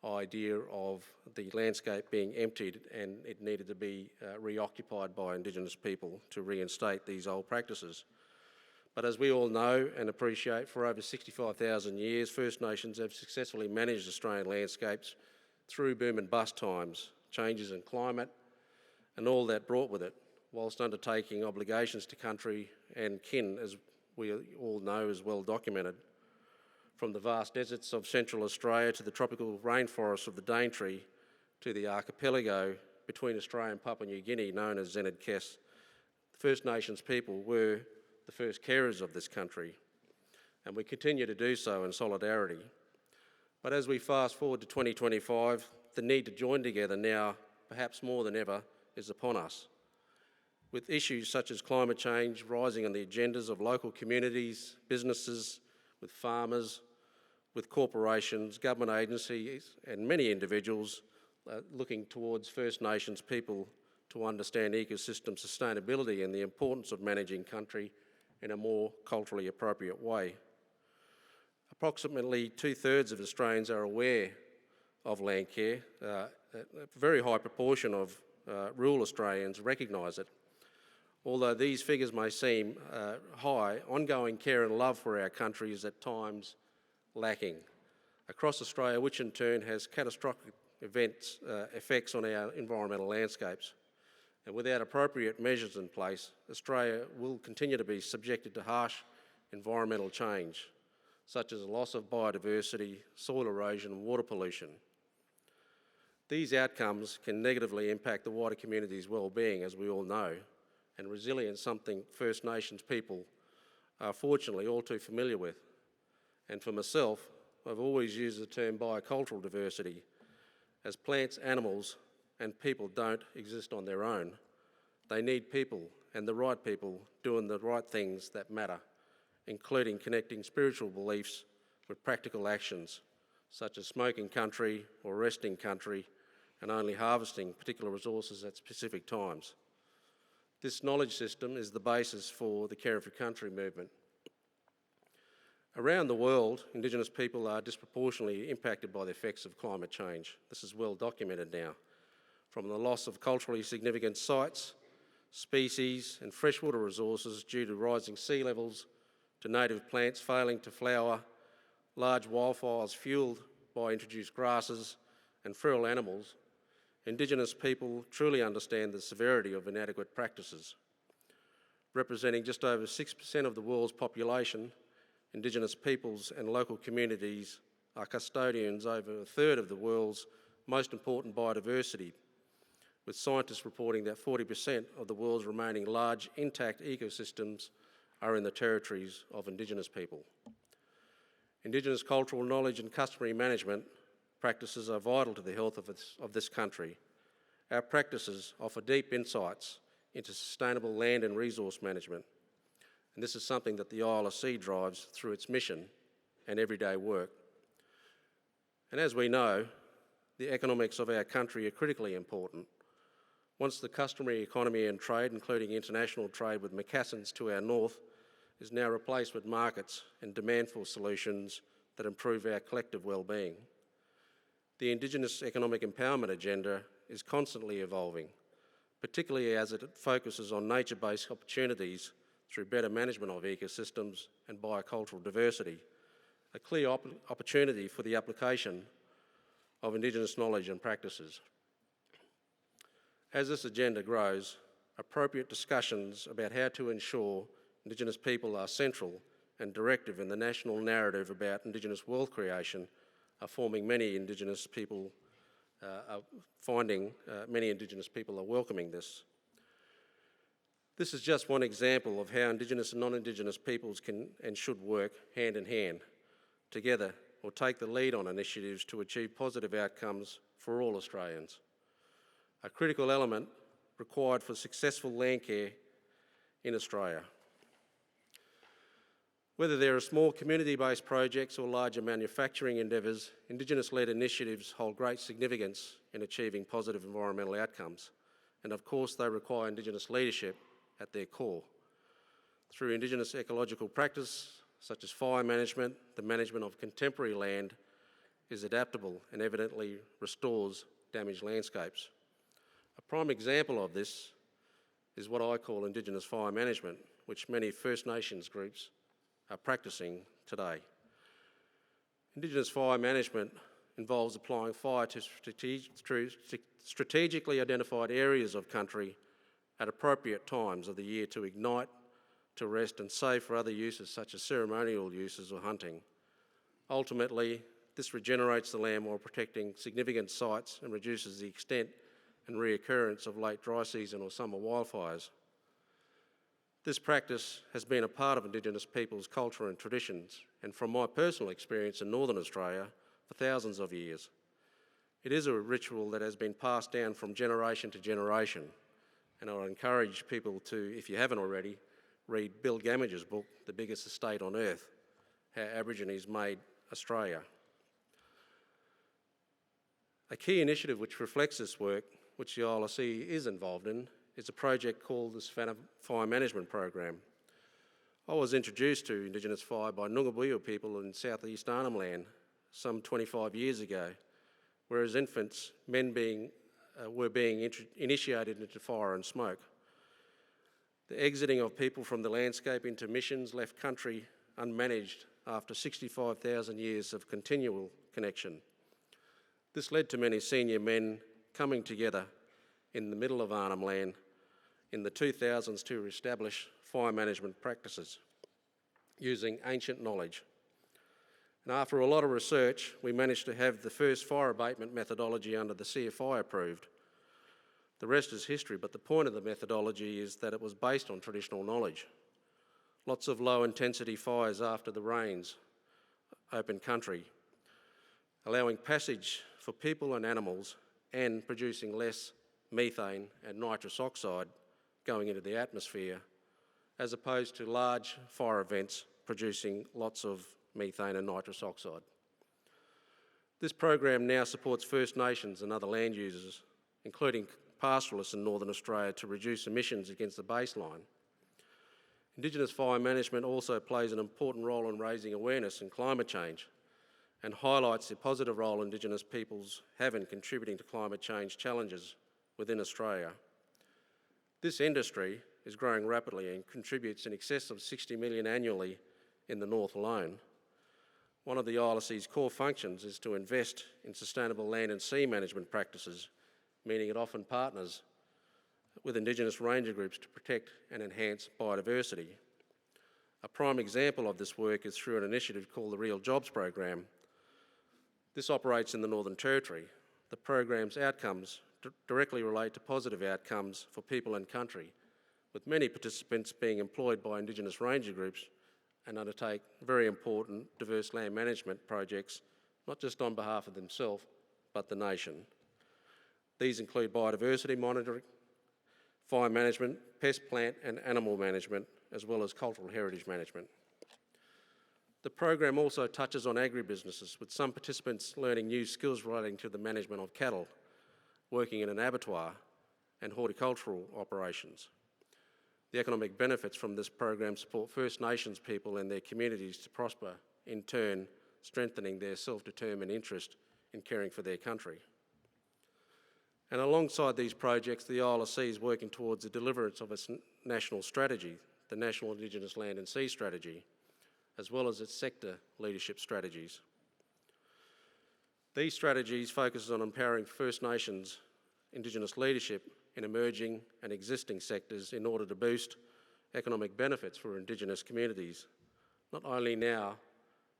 S4: idea of the landscape being emptied and it needed to be reoccupied by Indigenous people to reinstate these old practices. But as we all know and appreciate, for over 65,000 years, First Nations have successfully managed Australian landscapes through boom and bust times, changes in climate, and all that brought with it, whilst undertaking obligations to country and kin, as we all know is well documented. From the vast deserts of Central Australia to the tropical rainforests of the Daintree to the archipelago between Australia and Papua New Guinea known as Zenadkes, First Nations people were the first carers of this country, and we continue to do so in solidarity. But as we fast forward to 2025, the need to join together now, perhaps more than ever, is upon us. With issues such as climate change rising on the agendas of local communities, businesses, with farmers, with corporations, government agencies and many individuals looking towards First Nations people to understand ecosystem sustainability and the importance of managing country in a more culturally appropriate way. Approximately 2/3 of Australians are aware of Landcare. A very high proportion of rural Australians recognise it. Although these figures may seem high, ongoing care and love for our country is at times lacking across Australia, which in turn has catastrophic effects on our environmental landscapes. And without appropriate measures in place, Australia will continue to be subjected to harsh environmental change, such as loss of biodiversity, soil erosion and water pollution. These outcomes can negatively impact the wider community's well-being, as we all know, and resilience, something First Nations people are fortunately all too familiar with. And for myself, I've always used the term biocultural diversity, as plants, animals and people don't exist on their own. They need people, and the right people doing the right things that matter, including connecting spiritual beliefs with practical actions, such as smoking country or resting country, and only harvesting particular resources at specific times. This knowledge system is the basis for the Caring for Country movement. Around the world, Indigenous people are disproportionately impacted by the effects of climate change. This is well documented now. From the loss of culturally significant sites, species and freshwater resources due to rising sea levels, to native plants failing to flower, large wildfires fuelled by introduced grasses and feral animals, Indigenous people truly understand the severity of inadequate practices. Representing just over 6% of the world's population, Indigenous peoples and local communities are custodians over a third of the world's most important biodiversity, with scientists reporting that 40% of the world's remaining large intact ecosystems are in the territories of Indigenous people. Indigenous cultural knowledge and customary management practices are vital to the health of this country. Our practices offer deep insights into sustainable land and resource management, and this is something that the ILSC drives through its mission and everyday work. And as we know, the economics of our country are critically important. Once the customary economy and trade, including international trade with Macassans to our north, is now replaced with markets and demand for solutions that improve our collective well-being. The Indigenous economic empowerment agenda is constantly evolving, particularly as it focuses on nature-based opportunities through better management of ecosystems and biocultural diversity, a clear opportunity for the application of Indigenous knowledge and practices. As this agenda grows, appropriate discussions about how to ensure Indigenous people are central and directive in the national narrative about Indigenous wealth creation are forming many Indigenous people, many Indigenous people are welcoming this. This is just one example of how Indigenous and non-Indigenous peoples can and should work hand in hand together or take the lead on initiatives to achieve positive outcomes for all Australians. A critical element required for successful land care in Australia. Whether there are small community-based projects or larger manufacturing endeavours, Indigenous-led initiatives hold great significance in achieving positive environmental outcomes, and of course they require Indigenous leadership at their core. Through Indigenous ecological practice, such as fire management, the management of contemporary land is adaptable and evidently restores damaged landscapes. A prime example of this is what I call Indigenous fire management, which many First Nations groups are practicing today. Indigenous fire management involves applying fire to strategically identified areas of country at appropriate times of the year to ignite, to rest and save for other uses such as ceremonial uses or hunting. Ultimately, this regenerates the land while protecting significant sites and reduces the extent and reoccurrence of late dry season or summer wildfires. This practice has been a part of Indigenous people's culture and traditions, and from my personal experience in Northern Australia, for thousands of years. It is a ritual that has been passed down from generation to generation, and I would encourage people to, if you haven't already, read Bill Gamage's book, The Biggest Estate on Earth, How Aborigines Made Australia. A key initiative which reflects this work, which the ILC is involved in, is a project called the Savannah Fire Management Program. I was introduced to Indigenous fire by Noongar people in southeast Arnhem Land some 25 years ago, whereas infants, men were being initiated into fire and smoke. The exiting of people from the landscape into missions left country unmanaged after 65,000 years of continual connection. This led to many senior men coming together in the middle of Arnhem Land in the 2000s to establish fire management practices using ancient knowledge. And after a lot of research, we managed to have the first fire abatement methodology under the CFI approved. The rest is history, but the point of the methodology is that it was based on traditional knowledge. Lots of low-intensity fires after the rains, open country, allowing passage for people and animals and producing less methane and nitrous oxide going into the atmosphere, as opposed to large fire events producing lots of methane and nitrous oxide. This program now supports First Nations and other land users, including pastoralists in Northern Australia, to reduce emissions against the baseline. Indigenous fire management also plays an important role in raising awareness in climate change and highlights the positive role Indigenous peoples have in contributing to climate change challenges within Australia. This industry is growing rapidly and contributes in excess of 60 million annually in the north alone. One of the ILC's core functions is to invest in sustainable land and sea management practices, meaning it often partners with Indigenous ranger groups to protect and enhance biodiversity. A prime example of this work is through an initiative called the Real Jobs Program. This operates in the Northern Territory. The program's outcomes directly relate to positive outcomes for people and country, with many participants being employed by Indigenous ranger groups and undertake very important diverse land management projects, not just on behalf of themselves, but the nation. These include biodiversity monitoring, fire management, pest, plant and animal management, as well as cultural heritage management. The program also touches on agribusinesses, with some participants learning new skills relating to the management of cattle, working in an abattoir and horticultural operations. The economic benefits from this program support First Nations people and their communities to prosper, in turn strengthening their self-determined interest in caring for their country. And alongside these projects, the ILC is working towards the deliverance of its national strategy, the National Indigenous Land and Sea Strategy, as well as its sector leadership strategies. These strategies focus on empowering First Nations Indigenous leadership in emerging and existing sectors in order to boost economic benefits for Indigenous communities, not only now,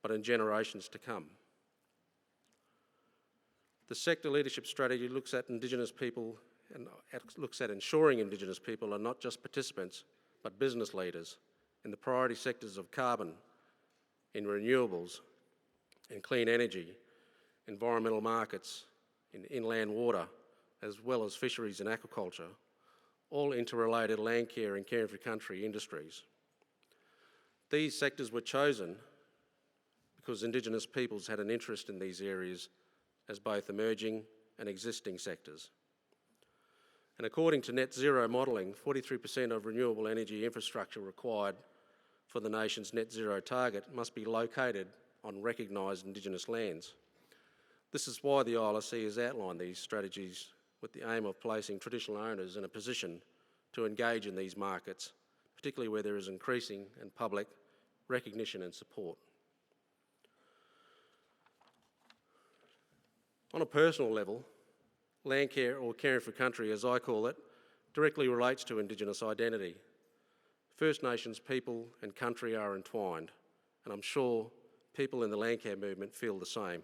S4: but in generations to come. The sector leadership strategy looks at Indigenous people and looks at ensuring Indigenous people are not just participants, but business leaders in the priority sectors of carbon, in renewables, in clean energy, environmental markets, in inland water, as well as fisheries and aquaculture, all interrelated land care and caring for country industries. These sectors were chosen because Indigenous peoples had an interest in these areas as both emerging and existing sectors. And according to net zero modelling, 43% of renewable energy infrastructure required for the nation's net zero target must be located on recognised Indigenous lands. This is why the ILC has outlined these strategies with the aim of placing traditional owners in a position to engage in these markets, particularly where there is increasing and public recognition and support. On a personal level, land care, or caring for country as I call it, directly relates to Indigenous identity. First Nations people and country are entwined, and I'm sure people in the land care movement feel the same.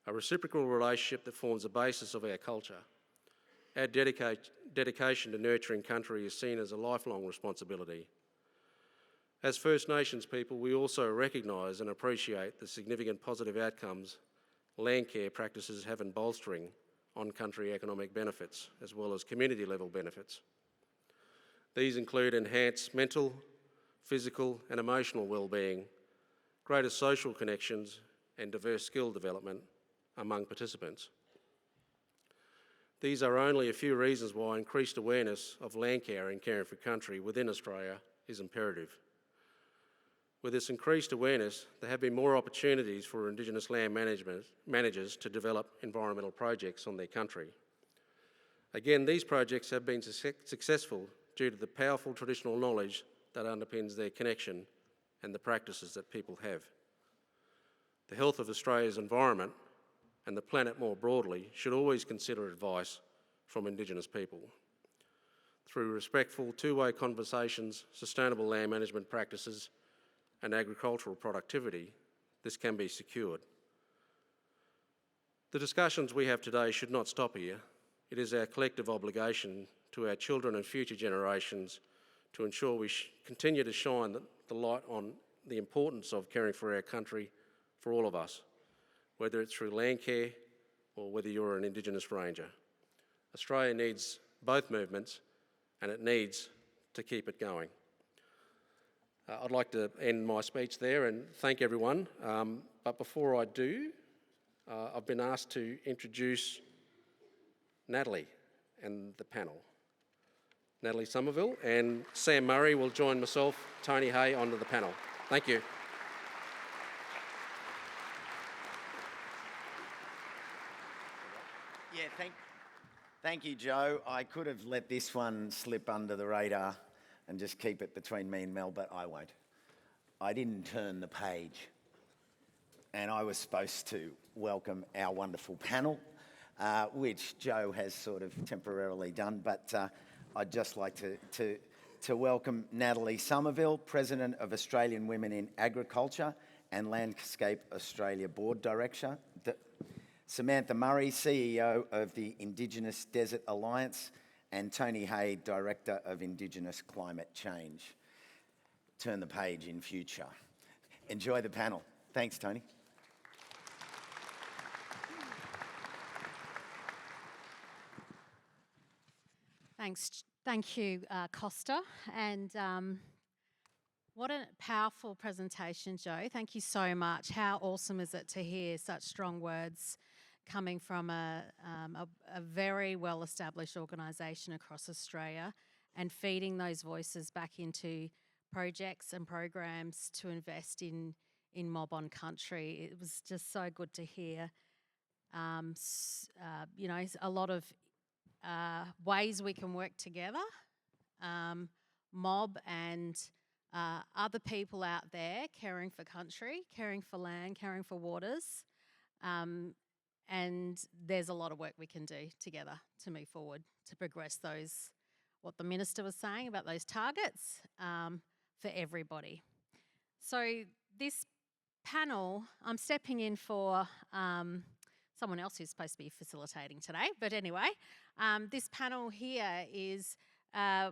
S4: A reciprocal relationship that forms the basis of our culture. Our dedication to nurturing country is seen as a lifelong responsibility. As First Nations people, we also recognise and appreciate the significant positive outcomes land care practices have in bolstering on-country economic benefits, as well as community-level benefits. These include enhanced mental, physical and emotional well-being, greater social connections and diverse skill development among participants. These are only a few reasons why increased awareness of land care and caring for country within Australia is imperative. With this increased awareness, there have been more opportunities for Indigenous land managers to develop environmental projects on their country. Again, these projects have been successful due to the powerful traditional knowledge that underpins their connection and the practices that people have. The health of Australia's environment and the planet more broadly should always consider advice from Indigenous people. Through respectful two-way conversations, sustainable land management practices and agricultural productivity, this can be secured. The discussions we have today should not stop here. It is our collective obligation to our children and future generations to ensure we continue to shine the light on the importance of caring for our country for all of us, whether it's through land care or whether you're an Indigenous ranger. Australia needs both movements and it needs to keep it going. I'd like to end my speech there and thank everyone. But before I do, I've been asked to introduce Natalie and the panel. Natalie Somerville and Sam Murray will join myself, Tony Hay, onto the panel. Thank you.
S1: Yeah, thank you, Joe. I could have let this one slip under the radar and just keep it between me and Mel, but I won't. I didn't turn the page, and I was supposed to welcome our wonderful panel, which Joe has sort of temporarily done, but I'd just like to welcome Natalie Somerville, President of Australian Women in Agriculture and Landscape Australia Board Director, Samantha Murray, CEO of the Indigenous Desert Alliance, and Tony Hay, Director of Indigenous Climate Change. Turn the page in future. Enjoy the panel. Thanks, Tony.
S5: Thanks. Thank you, Costa. And what a powerful presentation, Joe. Thank you so much. How awesome is it to hear such strong words coming from a very well-established organisation across Australia and feeding those voices back into projects and programs to invest in mob on country. It was just so good to hear, you know, a lot of ways we can work together, mob and other people out there caring for country, caring for land, caring for waters. And there's a lot of work we can do together to move forward, to progress those, what the Minister was saying about those targets for everybody. So this panel, I'm stepping in for someone else who's supposed to be facilitating today. But anyway, this panel here is a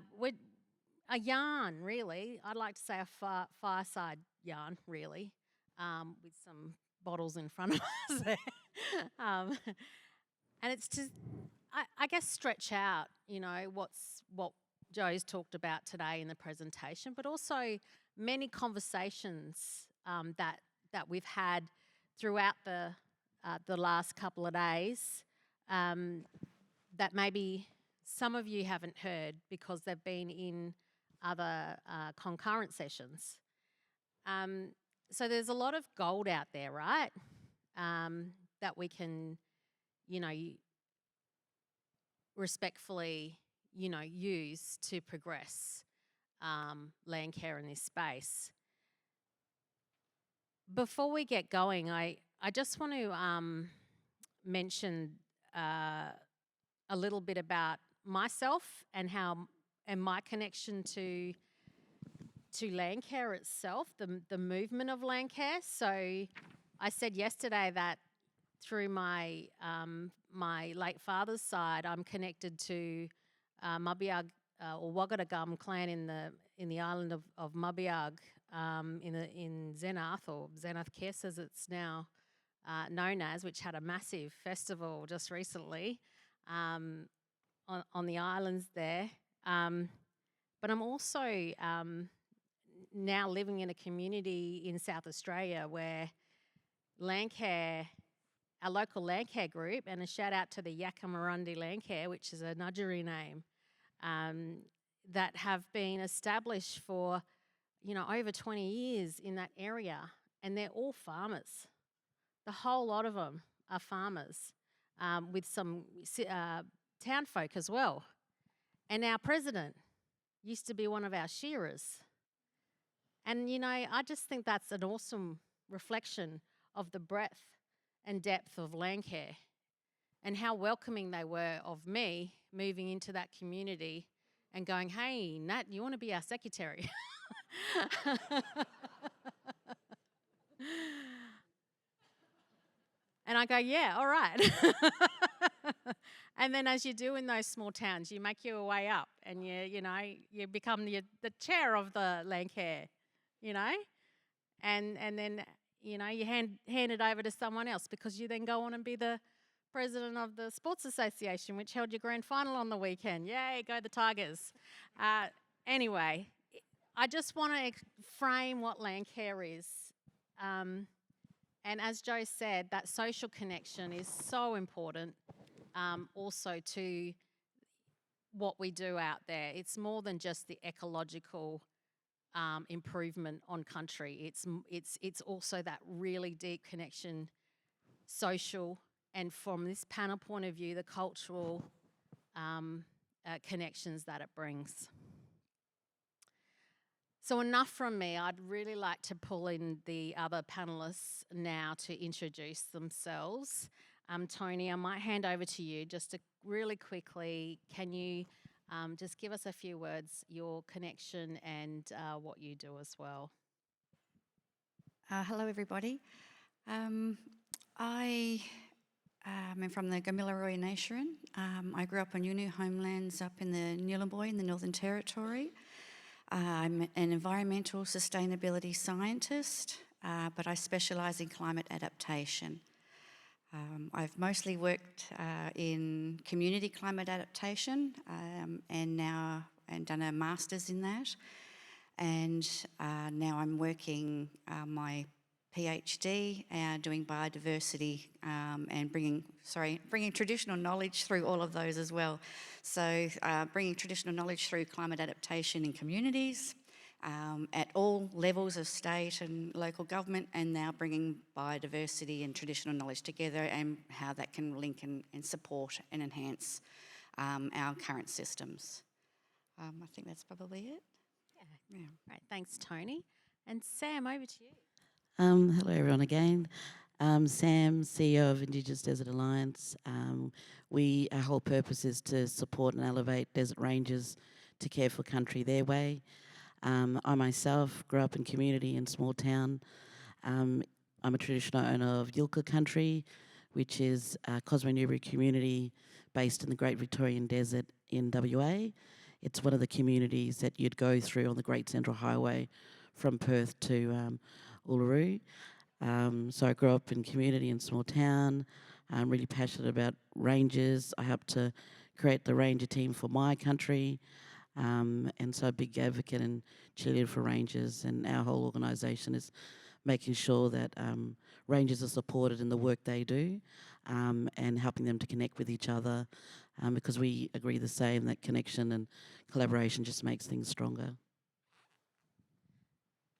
S5: yarn, really. I'd like to say a fireside yarn, really, with some bottles in front of us there. And it's to, I guess, stretch out, you know, what Joe's talked about today in the presentation, but also many conversations that we've had throughout the last couple of days that maybe some of you haven't heard because they've been in other concurrent sessions. So there's a lot of gold out there, right? That we can, respectfully, use to progress land care in this space. Before we get going, I just want to mention a little bit about myself and my connection to land care itself, the movement of land care. So I said yesterday that through my my late father's side, I'm connected to Mabiag or Wagatagam clan in the island of Mabiag in Zenath, or Zenath Kes as it's now known as, which had a massive festival just recently on the islands there. But I'm also now living in a community in South Australia where Landcare, our local Landcare group, and a shout out to the Yakamarundi Landcare, which is a Nudgeri name, that have been established for, over 20 years in that area, and they're all farmers. The whole lot of them are farmers, with some town folk as well. And our president used to be one of our shearers. And, I just think that's an awesome reflection of the breadth and depth of Landcare and how welcoming they were of me moving into that community and going, hey, Nat, you want to be our secretary? And I go, yeah, all right. And then as you do in those small towns, you make your way up and you become the chair of the Landcare, and then, you hand it over to someone else because you then go on and be the president of the Sports Association, which held your grand final on the weekend. Yay, go the Tigers. Anyway, I just want to frame what Landcare is. And as Joe said, that social connection is so important also to what we do out there. It's more than just the ecological improvement on country. It's also that really deep connection, social, and from this panel point of view, the cultural connections that it brings. So enough from me. I'd really like to pull in the other panellists now to introduce themselves. Tony, I might hand over to you just to really quickly, can you just give us a few words, your connection and what you do as well?
S6: Hello, everybody. I am from the Gamilaroi Nation. I grew up on Yunu homelands up in the Nhulunbuy in the Northern Territory. I'm an environmental sustainability scientist, but I specialise in climate adaptation. I've mostly worked in community climate adaptation and done a master's in that. And now I'm working my PhD doing biodiversity and bringing traditional knowledge through all of those as well. So bringing traditional knowledge through climate adaptation in communities at all levels of state and local government, and now bringing biodiversity and traditional knowledge together and how that can link and support and enhance our current systems. I think that's probably it.
S5: Yeah. Right. Thanks, Tony. And Sam, over to you.
S7: Hello everyone again. Sam, CEO of Indigenous Desert Alliance. Our whole purpose is to support and elevate desert rangers to care for country their way. I myself grew up in community in small town. I'm a traditional owner of Yilka country, which is a Cosmo Newbury community based in the Great Victorian Desert in WA. It's one of the communities that you'd go through on the Great Central Highway from Perth to Uluru. So I grew up in community in small town. I'm really passionate about rangers. I helped to create the ranger team for my country. And so a big advocate and cheerleader for rangers, and our whole organisation is making sure that rangers are supported in the work they do, and helping them to connect with each other, because we agree the same, that connection and collaboration just makes things stronger.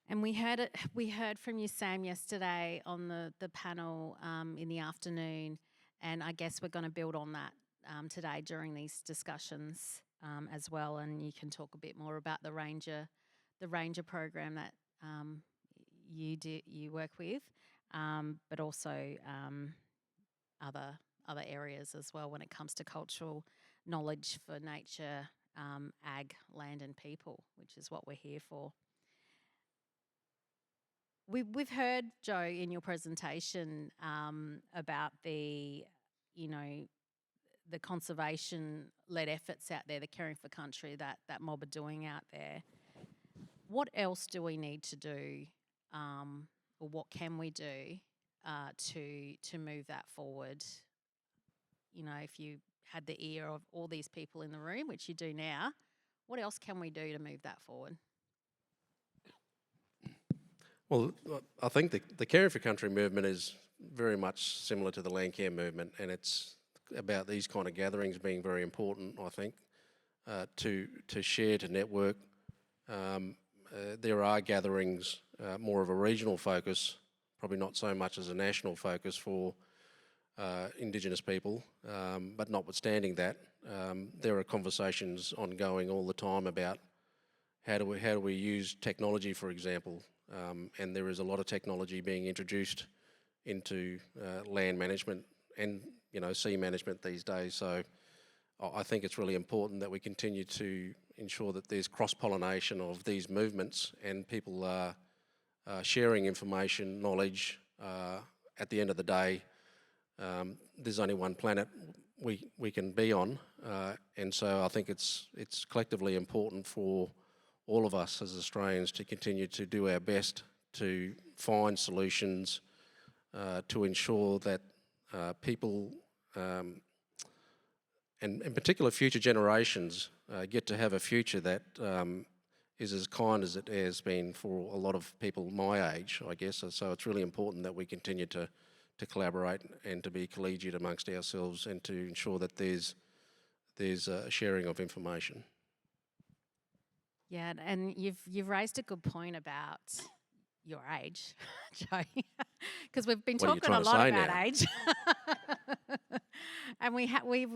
S5: And we heard from you, Sam, yesterday on the panel in the afternoon, and I guess we're going to build on that today during these discussions as well. And you can talk a bit more about the ranger program that you work with, but also other areas as well when it comes to cultural knowledge for nature, ag, land, and people, which is what we're here for. We've heard, Joe, in your presentation about the conservation-led efforts out there, the Caring for Country that mob are doing out there. What else do we need to do, or what can we do to move that forward? You know, if you had the ear of all these people in the room, which you do now, what else can we do to move that forward?
S4: Well, I think the Caring for Country movement is very much similar to the Landcare movement, and it's about these kind of gatherings being very important, I think, to share, to network. There are gatherings, more of a regional focus, probably not so much as a national focus for Indigenous people, but notwithstanding that, there are conversations ongoing all the time about how do we use technology, for example, and there is a lot of technology being introduced into land management and sea management these days. So I think it's really important that we continue to ensure that there's cross-pollination of these movements and people are sharing information, knowledge. At the end of the day, there's only one planet we can be on, and so I think it's collectively important for all of us as Australians to continue to do our best to find solutions to ensure that people, and in particular future generations, get to have a future that is as kind as it has been for a lot of people my age, I guess. So it's really important that we continue to collaborate and to be collegiate amongst ourselves and to ensure that there's a sharing of information.
S5: Yeah, and you've raised a good point about your age, Joe, because we've been
S4: What are you
S5: talking a
S4: trying to
S5: lot
S4: say
S5: about
S4: now?
S5: age, and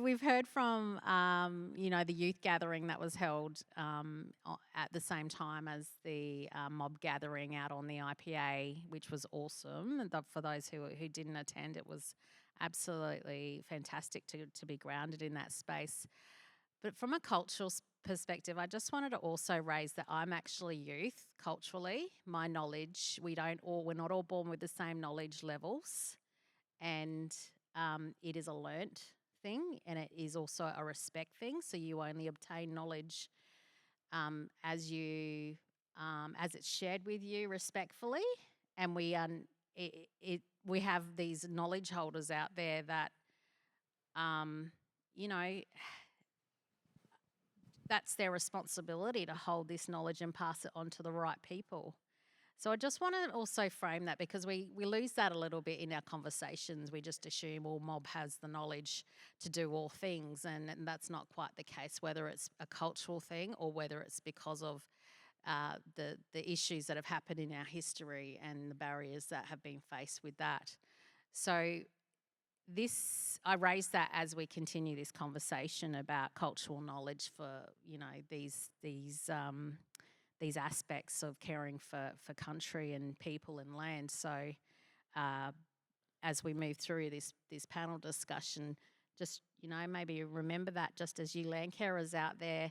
S5: we've heard from the youth gathering that was held at the same time as the mob gathering out on the IPA, which was awesome. And for those who didn't attend, it was absolutely fantastic to be grounded in that space. But from a cultural perspective, I just wanted to also raise that I'm actually youth culturally. My knowledge, we're not all born with the same knowledge levels, and it is a learnt thing, and it is also a respect thing. So you only obtain knowledge as it's shared with you respectfully, and we have these knowledge holders out there that that's their responsibility to hold this knowledge and pass it on to the right people. So I just want to also frame that, because we lose that a little bit in our conversations. We just assume all mob has the knowledge to do all things, and that's not quite the case, whether it's a cultural thing or whether it's because of the issues that have happened in our history and the barriers that have been faced with that. So I raise that as we continue this conversation about cultural knowledge for these aspects of caring for country and people and land. So as we move through this panel discussion, just maybe remember that, just as you land carers out there,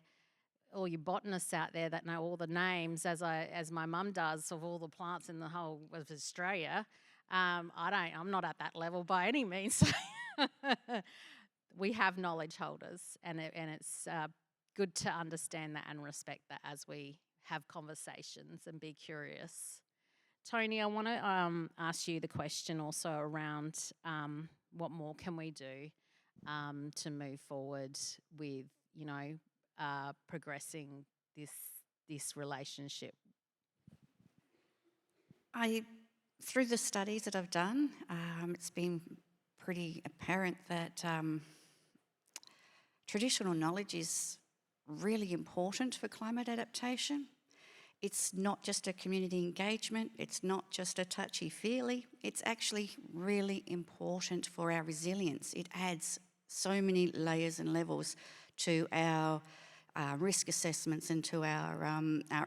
S5: all you botanists out there that know all the names, as my mum does, of all the plants in the whole of Australia. I'm not at that level by any means. We have knowledge holders, and it's good to understand that and respect that as we have conversations and be curious. Tony, I want to ask you the question also around what more can we do to move forward with progressing this relationship?
S6: Through the studies that I've done, it's been pretty apparent that traditional knowledge is really important for climate adaptation. It's not just a community engagement, it's not just a touchy-feely, it's actually really important for our resilience. It adds so many layers and levels to our risk assessments and to our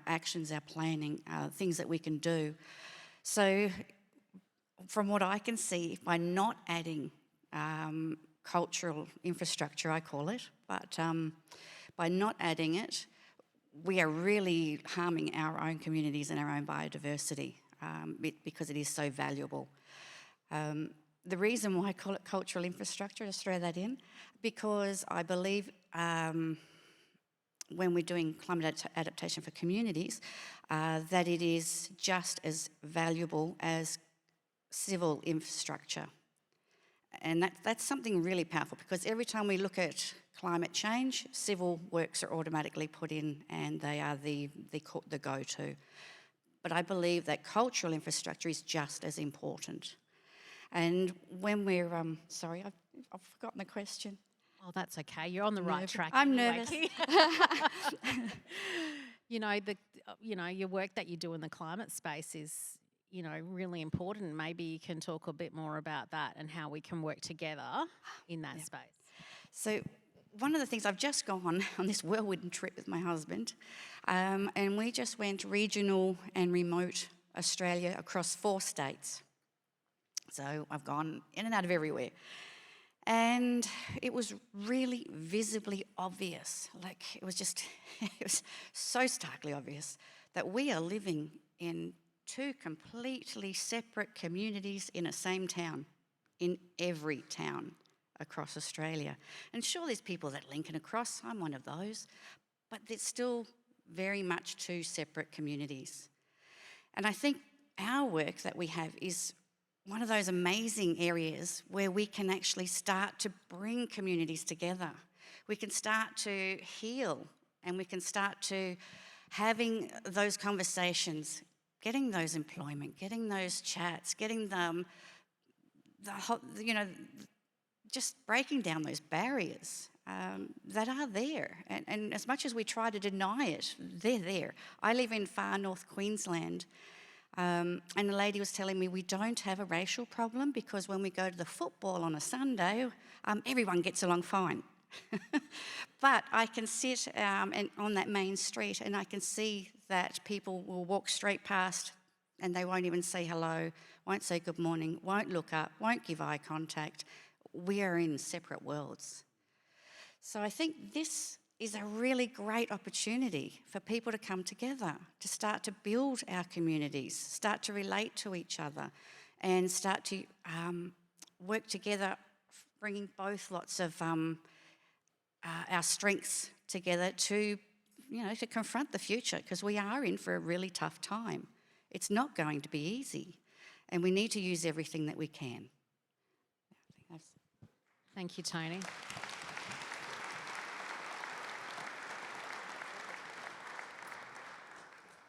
S6: actions, our planning, things that we can do. So from what I can see, by not adding cultural infrastructure, I call it, but by not adding it, we are really harming our own communities and our own biodiversity because it is so valuable. The reason why I call it cultural infrastructure, just throw that in, because I believe when we're doing climate adaptation for communities, that it is just as valuable as civil infrastructure. And that's something really powerful, because every time we look at climate change, civil works are automatically put in and they are the go-to. But I believe that cultural infrastructure is just as important. And when we're, sorry, I've forgotten the question.
S5: Oh, that's okay. You're on the right track.
S6: I'm
S5: anyway,
S6: nervous.
S5: Ki. Your work that you do in the climate space is, really important. Maybe you can talk a bit more about that and how we can work together in that space.
S6: So one of the things, I've just gone on this whirlwind trip with my husband, and we just went regional and remote Australia across 4 states. So I've gone in and out of everywhere. And it was really visibly obvious, like it was so starkly obvious that we are living in 2 completely separate communities in a same town, in every town across Australia. And sure, there's people that link and across, I'm one of those, but there's still very much 2 separate communities. And I think our work that we have is one of those amazing areas where we can actually start to bring communities together. We can start to heal, and we can start to having those conversations, getting those employment, getting those chats, getting them, just breaking down those barriers that are there. And as much as we try to deny it, they're there. I live in far north Queensland, and the lady was telling me we don't have a racial problem because when we go to the football on a Sunday, everyone gets along fine. But I can sit on that main street and I can see that people will walk straight past and they won't even say hello, won't say good morning, won't look up, won't give eye contact. We are in separate worlds. So I think this is a really great opportunity for people to come together, to start to build our communities, start to relate to each other, and start to work together, bringing both lots of our strengths together to confront the future, because we are in for a really tough time. It's not going to be easy, and we need to use everything that we can.
S5: Thank you, Tony.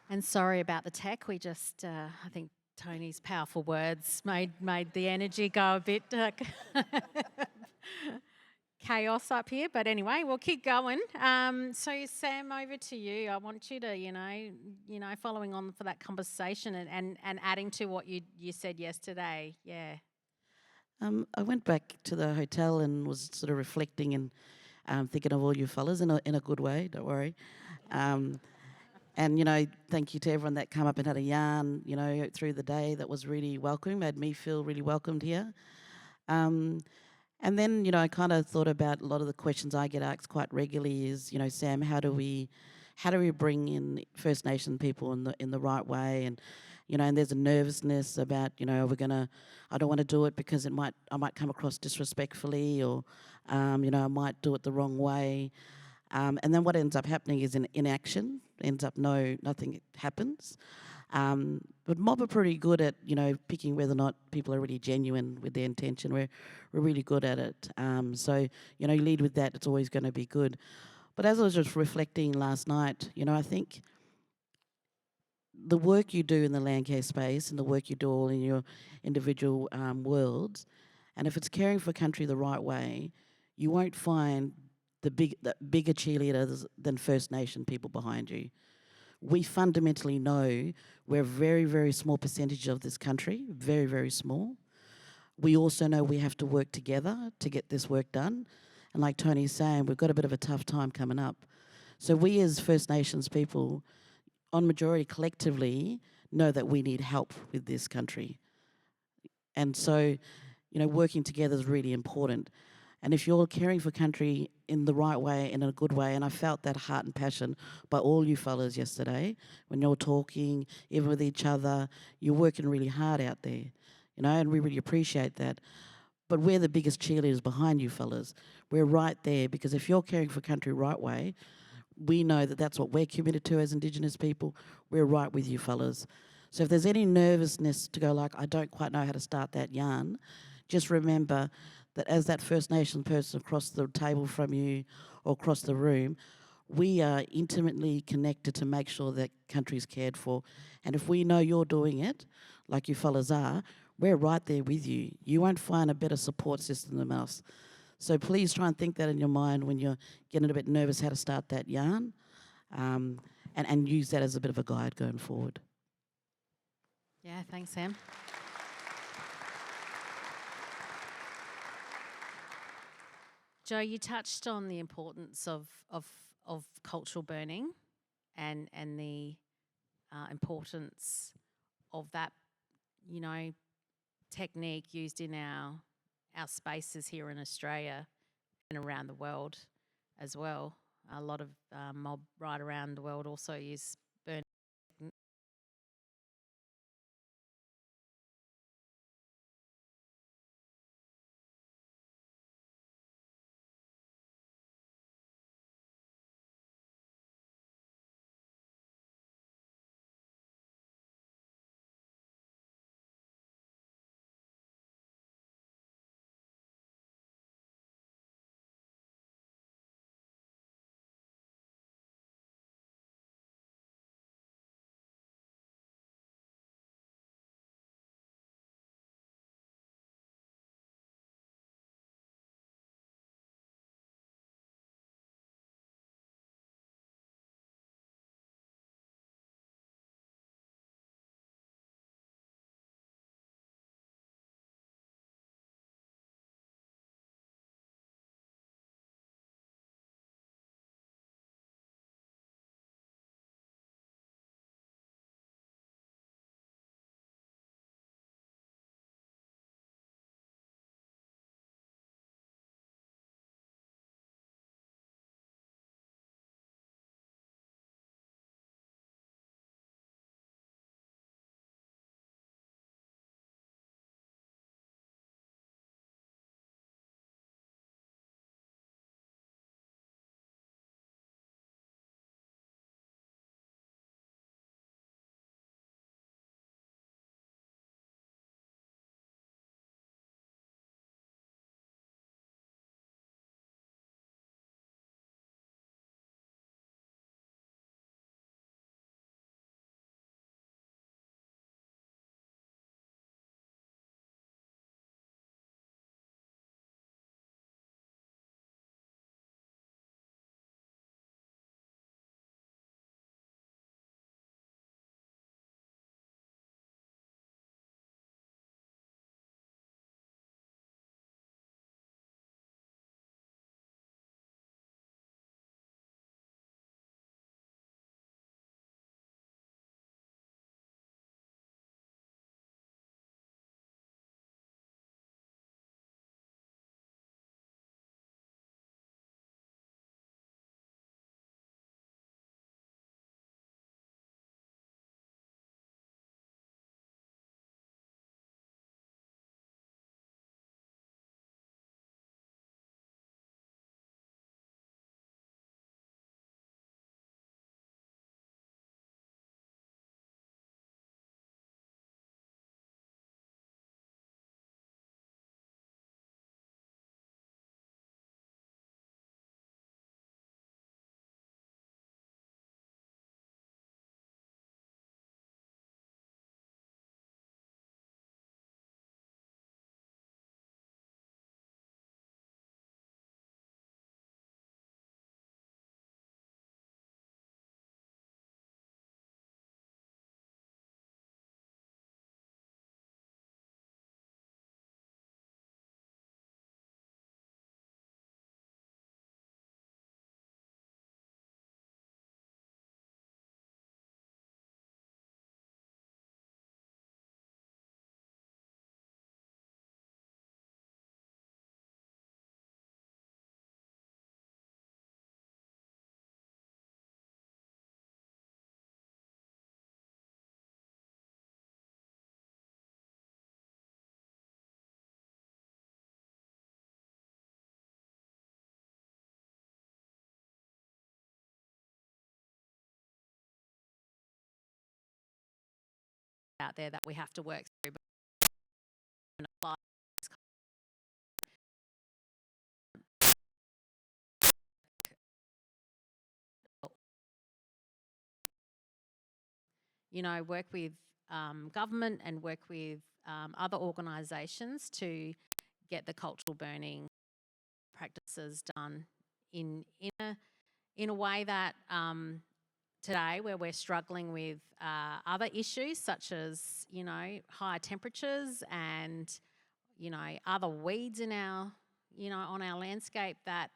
S5: And sorry about the tech. We just, I think Tony's powerful words made the energy go a bit chaos up here. But anyway, we'll keep going. So Sam, over to you. I want you to, following on for that conversation and adding to what you said yesterday. Yeah.
S7: I went back to the hotel and was sort of reflecting and thinking of all you fellas in a good way. Don't worry. And, thank you to everyone that came up and had a yarn, through the day. That was really welcoming, made me feel really welcomed here. And then, I kind of thought about a lot of the questions I get asked quite regularly is, Sam, how do we bring in First Nation people in the right way? And, and there's a nervousness about, I don't want to do it because I might come across disrespectfully, or, I might do it the wrong way. And then what ends up happening is inaction. Ends up nothing happens. But Mob are pretty good at picking whether or not people are really genuine with their intention. We're really good at it. So you lead with that. It's always going to be good. But as I was just reflecting last night, you know, I think the work you do in the land care space and the work you do all in your individual worlds, and if it's caring for country the right way, you won't find the bigger cheerleaders than First Nation people behind you. We fundamentally know we're a very, very small percentage of this country, very, very small. We also know we have to work together to get this work done. And like Tony's saying, we've got a bit of a tough time coming up. So we as First Nations people, on majority collectively, know that we need help with this country. And so, you know, working together is really important. And if you're caring for country in the right way, in a good way, and I felt that heart and passion by all you fellas yesterday, when you're talking, even with each other, you're working really hard out there, you know, and we really appreciate that. But we're the biggest cheerleaders behind you fellas. We're right there, because if you're caring for country right way, we know that that's what we're committed to as Indigenous people. We're right with you fellas. So if there's any nervousness to go like, I don't quite know how to start that yarn, just remember that as that First Nation person across the table from you or across the room, we are intimately connected to make sure that country's cared for. And if we know you're doing it, like you fellas are, we're right there with you. You won't find a better support system than us. So please try and think that in your mind when you're getting a bit nervous how to start that yarn, and use that as a bit of a guide going forward.
S5: Yeah, thanks, Sam. Joe, you touched on the importance of cultural burning and the importance of that, you know, technique used in our spaces here in Australia and around the world as well. A lot of mob right around the world also use out there that we have to work through. But apply work with government and work with other organisations to get the cultural burning practices done in a way that today, where we're struggling with other issues such as higher temperatures and other weeds in our on our landscape that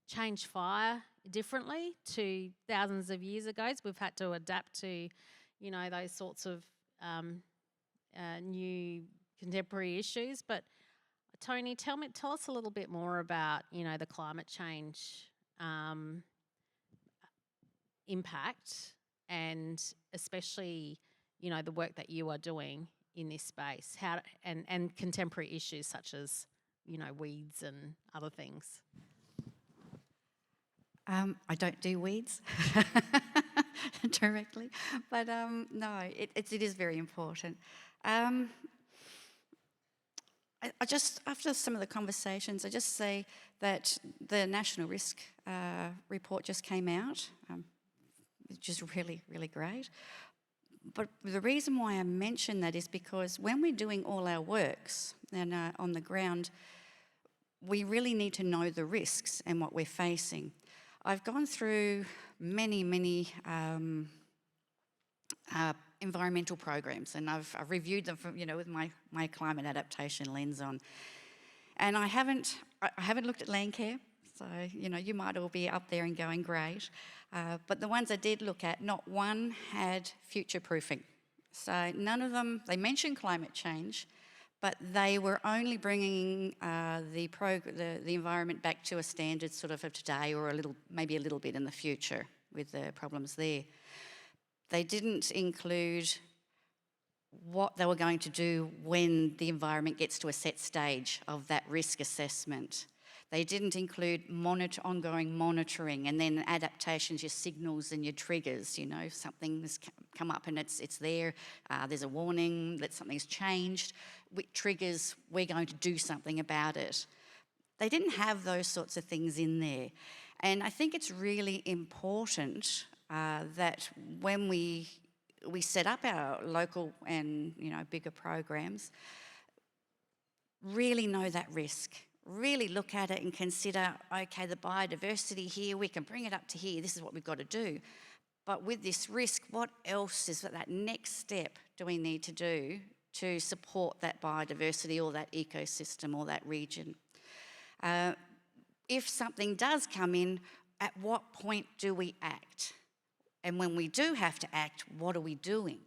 S5: change fire differently to thousands of years ago. So we've had to adapt to those sorts of new contemporary issues. But Tony, tell us a little bit more about the climate change impact, and especially the work that you are doing in this space, and contemporary issues such as weeds and other things.
S6: I don't do weeds directly, but no, it is very important. I just, after some of the conversations, I just say that the National Risk report just came out, which is really, really great. But the reason why I mention that is because when we're doing all our works and on the ground, we really need to know the risks and what we're facing. I've gone through many environmental programs, and I've reviewed them from, with my climate adaptation lens on. And I haven't looked at Landcare, so you might all be up there and going great. But the ones I did look at, not one had future proofing. So none of them, they mentioned climate change, but they were only bringing the environment back to a standard sort of today, or maybe a little bit in the future with the problems there. They didn't include what they were going to do when the environment gets to a set stage of that risk assessment. They didn't include ongoing monitoring and then adaptations, your signals and your triggers. Something's come up and it's there. There's a warning that something's changed. Which triggers, we're going to do something about it. They didn't have those sorts of things in there. And I think it's really important that when we set up our local and bigger programs, really know that risk. Really look at it and consider, okay, the biodiversity here, we can bring it up to here, this is what we've got to do. But with this risk, what else is that next step do we need to do to support that biodiversity or that ecosystem or that region? If something does come in, at what point do we act? And when we do have to act, what are we doing?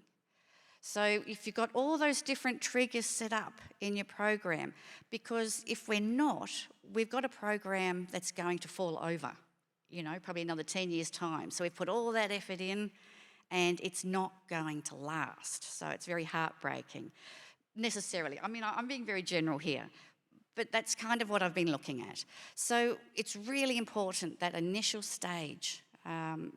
S6: So if you've got all those different triggers set up in your program, because if we're not, we've got a program that's going to fall over, probably another 10 years' time. So we've put all that effort in and it's not going to last. So it's very heartbreaking, necessarily. I mean, I'm being very general here, but that's kind of what I've been looking at. So it's really important, that initial stage.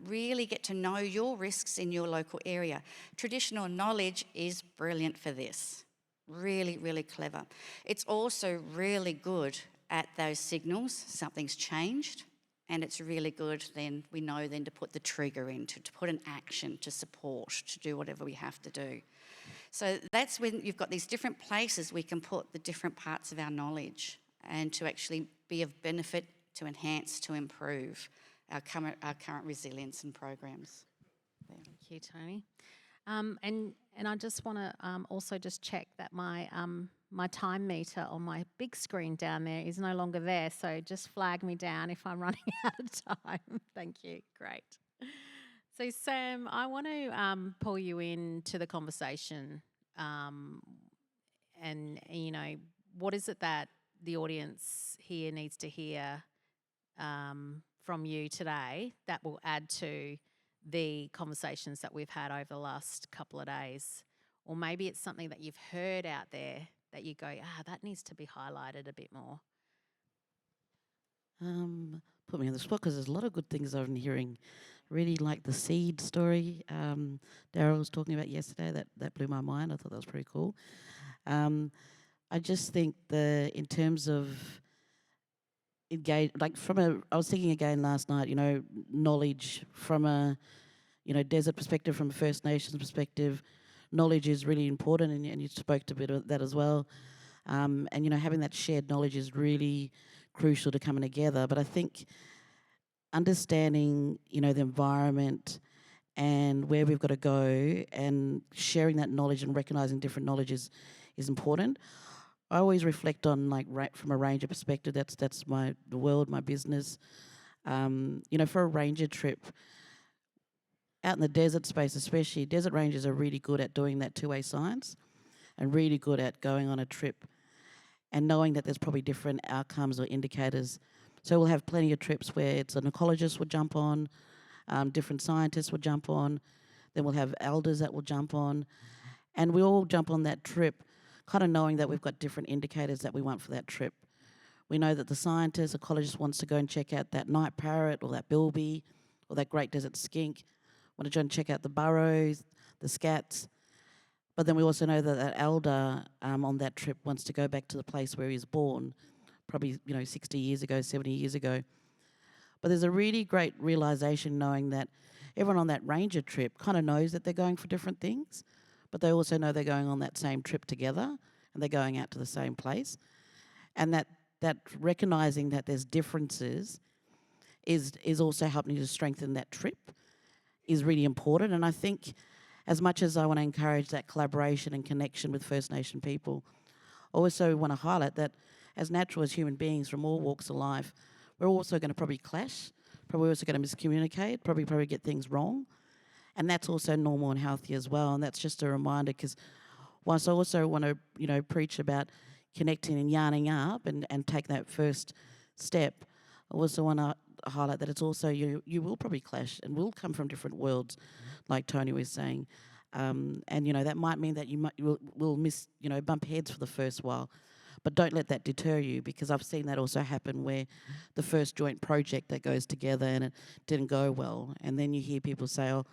S6: Really get to know your risks in your local area. Traditional knowledge is brilliant for this. Really, really clever. It's also really good at those signals. Something's changed, and it's really good then, we know then to put the trigger in, to put an action, to support, to do whatever we have to do. So that's when you've got these different places we can put the different parts of our knowledge and to actually be of benefit, to enhance, to improve our current resilience and programs.
S5: Thank you, Tony. And I just want to also just check that my my time meter on my big screen down there is no longer there. So just flag me down if I'm running out of time. Thank you. Great. So Sam, I want to pull you into the conversation, and what is it that the audience here needs to hear from you today that will add to the conversations that we've had over the last couple of days? Or maybe it's something that you've heard out there that you go, that needs to be highlighted a bit more.
S7: Put me on the spot because there's a lot of good things I've been hearing Really like the seed story Daryl was talking about yesterday. That blew my mind. I thought that was pretty cool. I just think in terms of engage, like I was thinking again last night, knowledge from a, desert perspective, from a First Nations perspective, knowledge is really important, and you spoke to a bit of that as well. And, having that shared knowledge is really crucial to coming together. But I think understanding, the environment and where we've got to go and sharing that knowledge and recognising different knowledge is important. I always reflect on from a ranger perspective. That's the world, my business. For a ranger trip out in the desert space, especially desert rangers are really good at doing that two-way science, and really good at going on a trip and knowing that there's probably different outcomes or indicators. So we'll have plenty of trips where it's an ecologist will jump on, different scientists will jump on, then we'll have elders that will jump on, and we all jump on that trip kind of knowing that we've got different indicators that we want for that trip. We know that the scientist, ecologist wants to go and check out that night parrot or that bilby or that great desert skink, want to go and check out the burrows, the scats. But then we also know that that elder on that trip wants to go back to the place where he was born, probably 60 years ago, 70 years ago. But there's a really great realisation knowing that everyone on that ranger trip kind of knows that they're going for different things, but they also know they're going on that same trip together and they're going out to the same place. And that recognising that there's differences is also helping to strengthen that trip is really important. And I think as much as I want to encourage that collaboration and connection with First Nation people, I also want to highlight that as natural as human beings from all walks of life, we're also going to probably clash, probably also going to miscommunicate, probably get things wrong. And that's also normal and healthy as well. And that's just a reminder, because whilst I also want to, preach about connecting and yarning up and take that first step, I also want to highlight that it's also you will probably clash and will come from different worlds, like Tony was saying. And, that might mean that you will miss, bump heads for the first while. But don't let that deter you, because I've seen that also happen where the first joint project that goes together and it didn't go well. And then you hear people say, oh,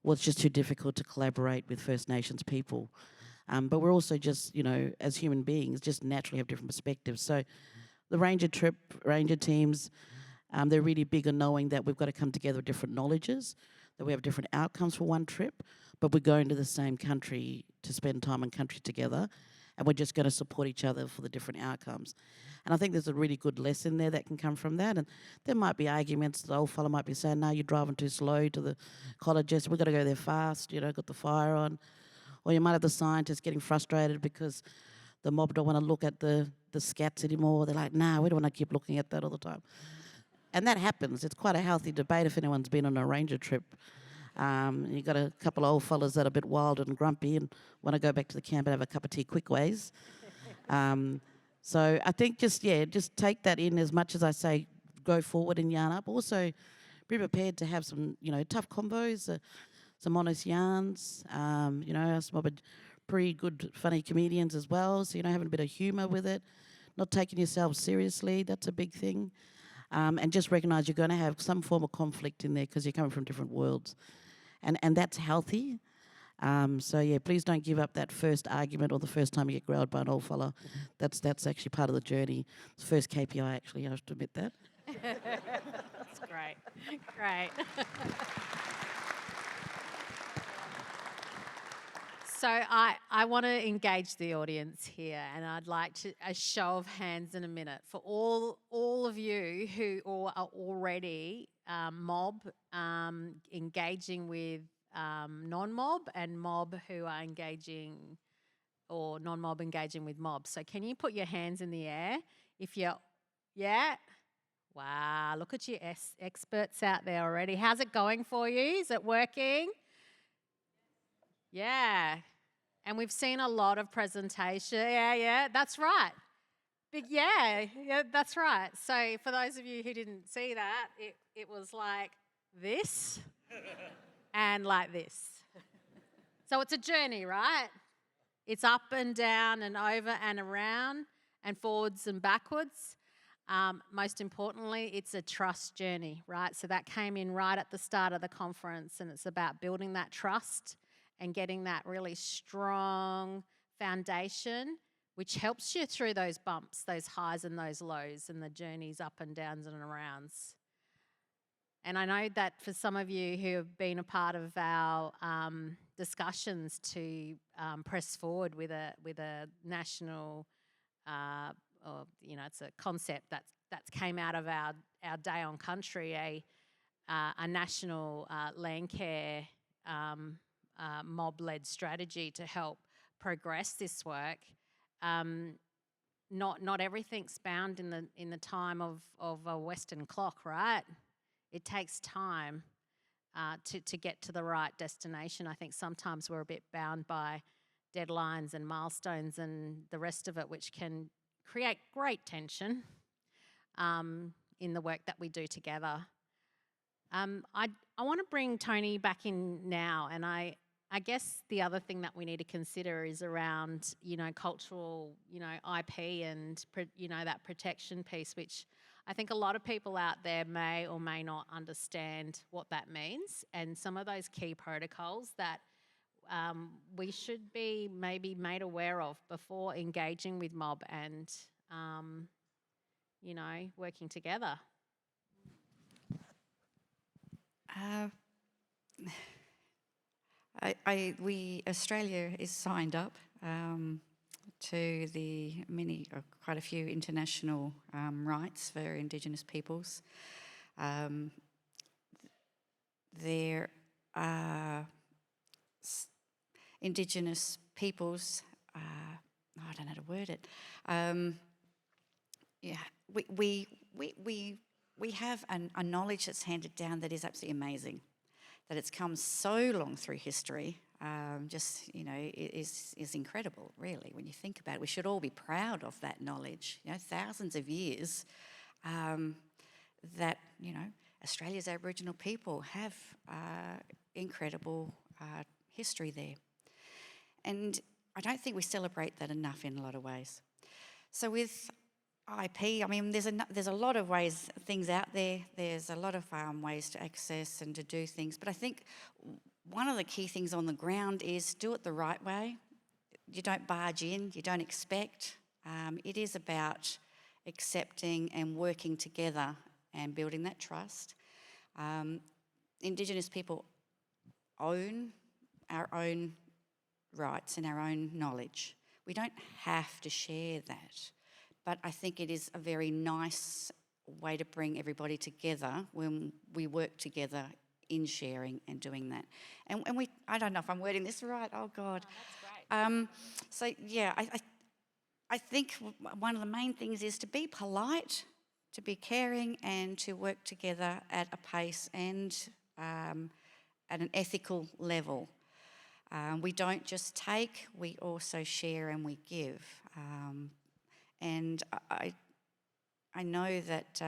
S7: well, it's just too difficult to collaborate with First Nations people. But we're also just, as human beings, just naturally have different perspectives. So the ranger teams, they're really big on knowing that we've got to come together with different knowledges, that we have different outcomes for one trip, but we're going to the same country to spend time in country together, and we're just going to support each other for the different outcomes. And I think there's a really good lesson there that can come from that. And there might be arguments. The old fella might be saying, no, you're driving too slow to the ecologist. We've got to go there fast, got the fire on. Or you might have the scientists getting frustrated because the mob don't want to look at the scats anymore. They're like, nah, we don't want to keep looking at that all the time. And that happens. It's quite a healthy debate if anyone's been on a ranger trip. You've got a couple of old fellas that are a bit wild and grumpy and want to go back to the camp and have a cup of tea quick ways. So I think just take that in as much as I say, go forward and yarn up. Also, be prepared to have some, tough combos, some honest yarns, some of pretty good, funny comedians as well. So, having a bit of humour with it, not taking yourself seriously, that's a big thing. And just recognise you're going to have some form of conflict in there because you're coming from different worlds. And that's healthy. Please don't give up that first argument or the first time you get growled by an old fella. That's actually part of the journey. It's the first KPI, actually, I have to admit that.
S5: That's great. Great. So I want to engage the audience here, and I'd like a show of hands in a minute for all of you who are already mob engaging with non-mob, and mob who are engaging, or non-mob engaging with mob. So can you put your hands in the air if you're, yeah? Wow, look at you experts out there already. How's it going for you? Is it working? Yeah. And we've seen a lot of presentation. Yeah, that's right. Big, yeah, that's right. So for those of you who didn't see that, it was like this and like this. So it's a journey, right? It's up and down and over and around and forwards and backwards. Most importantly, it's a trust journey, right? So that came in right at the start of the conference, and it's about building that trust and getting that really strong foundation, which helps you through those bumps, those highs and those lows, and the journeys up and downs and arounds. And I know that for some of you who have been a part of our discussions to press forward with a national, or it's a concept that's came out of our Day on Country, a national land care mob-led strategy to help progress this work. Not everything's bound in the time of a Western clock, right? It takes time to get to the right destination. I think sometimes we're a bit bound by deadlines and milestones and the rest of it, which can create great tension in the work that we do together. I want to bring Tony back in now, and I guess the other thing that we need to consider is around, cultural, IP and, that protection piece, which I think a lot of people out there may or may not understand what that means, and some of those key protocols that we should be maybe made aware of before engaging with mob and, working together.
S6: Australia is signed up to the quite a few international rights for Indigenous peoples. There are Indigenous peoples, I don't know how to word it. We have a knowledge that's handed down that is absolutely amazing. That it's come so long through history, is incredible, really, when you think about it. We should all be proud of that knowledge. Thousands of years that, Australia's Aboriginal people have incredible history there. And I don't think we celebrate that enough in a lot of ways. So with IP, there's a lot of things out there. There's a lot of ways to access and to do things. But I think one of the key things on the ground is do it the right way. You don't barge in, you don't expect. It is about accepting and working together and building that trust. Indigenous people own our own rights and our own knowledge. We don't have to share that. But I think it is a very nice way to bring everybody together when we work together in sharing and doing that. And I don't know if I'm wording this right, oh God.
S5: Oh, that's great.
S6: I think one of the main things is to be polite, to be caring, and to work together at a pace and at an ethical level. We don't just take, we also share and we give. And I know that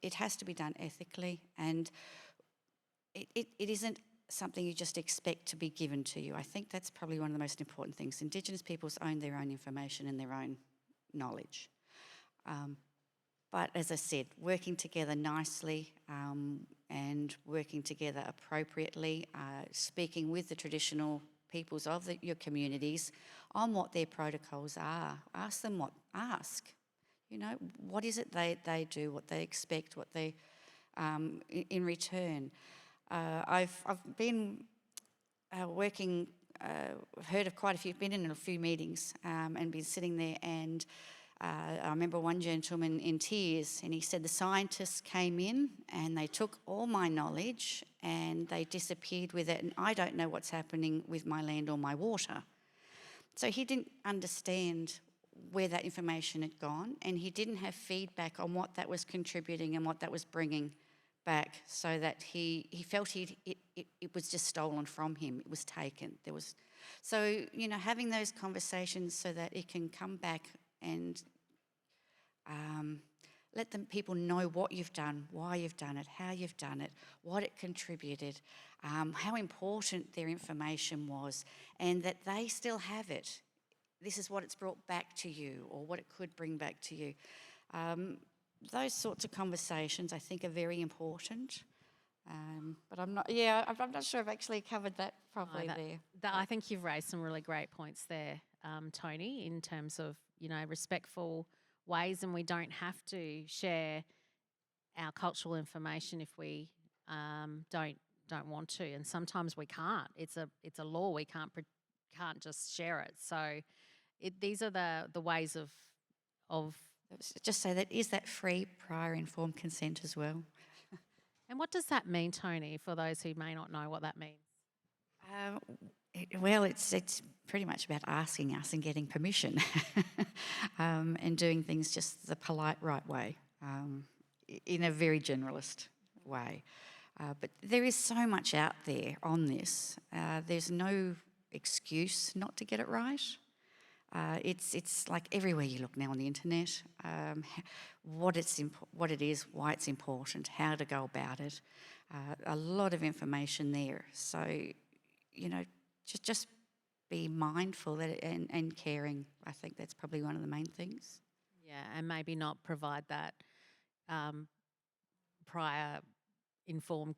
S6: it has to be done ethically, and it isn't something you just expect to be given to you. I think that's probably one of the most important things. Indigenous peoples own their own information and their own knowledge. But as I said, working together nicely and working together appropriately, speaking with the traditional peoples of your communities on what their protocols are. Ask them ask. What is it they do, what they expect, what they, in return. I've been working, heard of quite a few, been in a few meetings and been sitting there, and I remember one gentleman in tears, and he said the scientists came in and they took all my knowledge and they disappeared with it, and I don't know what's happening with my land or my water. So he didn't understand where that information had gone, and he didn't have feedback on what that was contributing and what that was bringing back, so that he felt it was just stolen from him, it was taken. So having those conversations so that it can come back and let people know what you've done, why you've done it, how you've done it, what it contributed, how important their information was, and that they still have it this is what it's brought back to you or what it could bring back to you. Those sorts of conversations I think are very important. But I'm not sure I've actually covered that properly there.
S5: I think you've raised some really great points there, Tony, in terms of, respectful ways, and we don't have to share our cultural information if we don't want to, and sometimes we can't. It's a law. We can't just share it. So these are the ways of.
S6: Just say that, is that free, prior, informed consent as well?
S5: And what does that mean, Tony, for those who may not know what that means?
S6: Well, it's pretty much about asking us and getting permission and doing things just the polite, right way, in a very generalist way. But there is so much out there on this. There's no excuse not to get it right. It's like everywhere you look now on the internet, what it is, why it's important, how to go about it. A lot of information there. So, just be mindful and caring. I think that's probably one of the main things.
S5: Yeah, and maybe not provide that prior informed,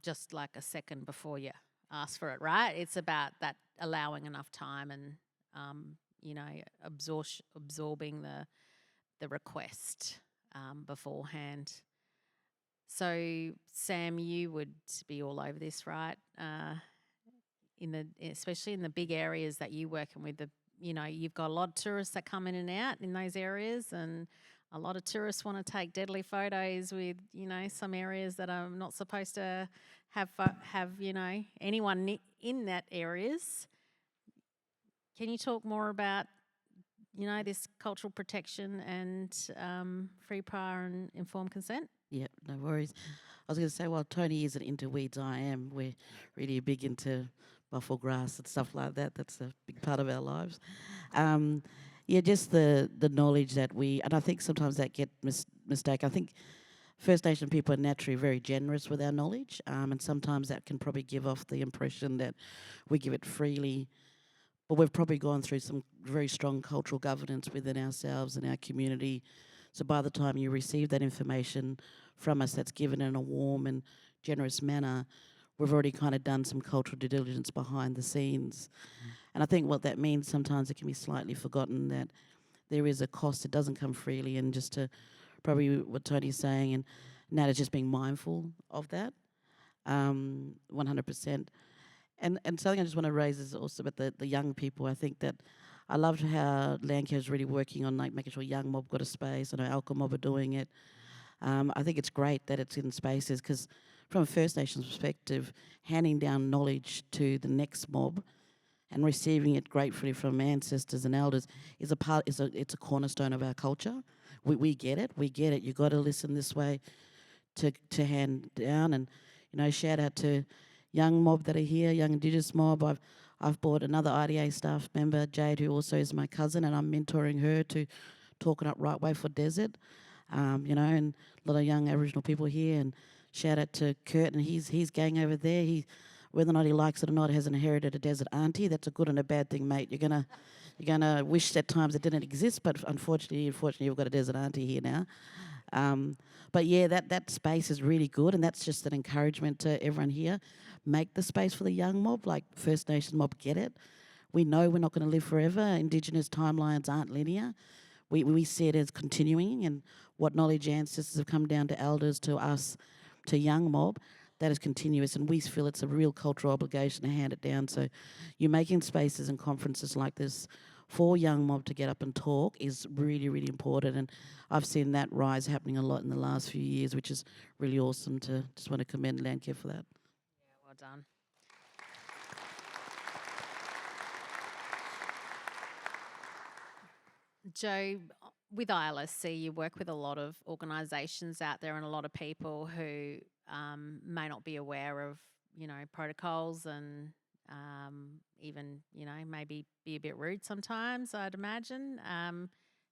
S5: just like a second before you ask for it, right? It's about that allowing enough time and absorbing the request beforehand. So, Sam, you would be all over this, right? Especially in the big areas that you're working with, you've got a lot of tourists that come in and out in those areas, and a lot of tourists want to take deadly photos with, some areas that are not supposed to have anyone in that areas. Can you talk more about, this cultural protection and free, prior and informed consent?
S7: Yeah, no worries. I was going to say, while Tony isn't into weeds, I am. We're really big into buffel grass and stuff like that. That's a big part of our lives. Just the knowledge that and I think sometimes that get mistaken. I think First Nation people are naturally very generous with our knowledge, and sometimes that can probably give off the impression that we give it freely. But we've probably gone through some very strong cultural governance within ourselves and our community. So by the time you receive that information from us that's given in a warm and generous manner, we've already kind of done some cultural due diligence behind the scenes. And I think what that means, sometimes it can be slightly forgotten that there is a cost. It doesn't come freely, and just to probably what Tony's saying, and now it's just being mindful of that, 100%. And something I just want to raise is also about the young people. I think that I loved how Landcare is really working on making sure young mob got a space. I know Alka Mob are doing it. I think it's great that it's in spaces, because from a First Nations perspective, handing down knowledge to the next mob and receiving it gratefully from ancestors and elders is it's a cornerstone of our culture. We get it. You got to listen this way to hand down. And shout out to young mob that are here, young Indigenous mob. I've brought another IDA staff member, Jade, who also is my cousin, and I'm mentoring her to Talking Up Right Way for Desert. And a lot of young Aboriginal people here. And shout out to Kurt and his gang over there. Whether or not he likes it or not, has inherited a desert auntie. That's a good and a bad thing, mate. You're gonna wish at times it didn't exist, but unfortunately, you've got a desert auntie here now. But yeah, that space is really good, and that's just an encouragement to everyone here. Make the space for the young mob, like First Nation mob get it. We know we're not going to live forever. Indigenous timelines aren't linear. We see it as continuing, and what knowledge ancestors have come down to elders, to us, to young mob, that is continuous, and we feel it's a real cultural obligation to hand it down. So you're making spaces and conferences like this for young mob to get up and talk is really, really important, and I've seen that rise happening a lot in the last few years, which is really awesome. Just want to commend Landcare for that.
S5: Yeah, well done. Joe, with ILSC, you work with a lot of organisations out there and a lot of people who may not be aware of, protocols and even, maybe be a bit rude sometimes, I'd imagine.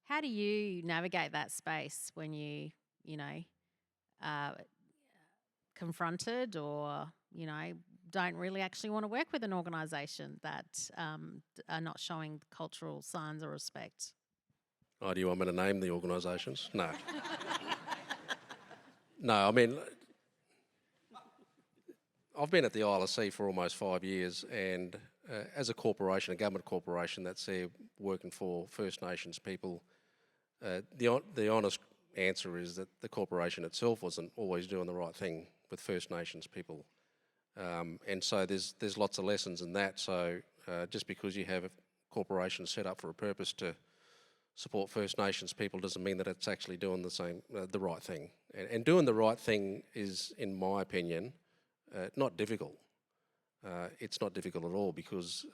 S5: How do you navigate that space when you, confronted or, don't really actually want to work with an organisation that are not showing cultural signs of respect.
S4: Oh, do you want me to name the organisations? No. No, I mean, I've been at the Isle of Sea for almost 5 years, and as a corporation, a government corporation that's there working for First Nations people, the honest answer is that the corporation itself wasn't always doing the right thing with First Nations people. And so there's lots of lessons in that. So just because you have a corporation set up for a purpose to support First Nations people doesn't mean that it's actually doing the right thing. And doing the right thing is, in my opinion, not difficult. It's not difficult at all, because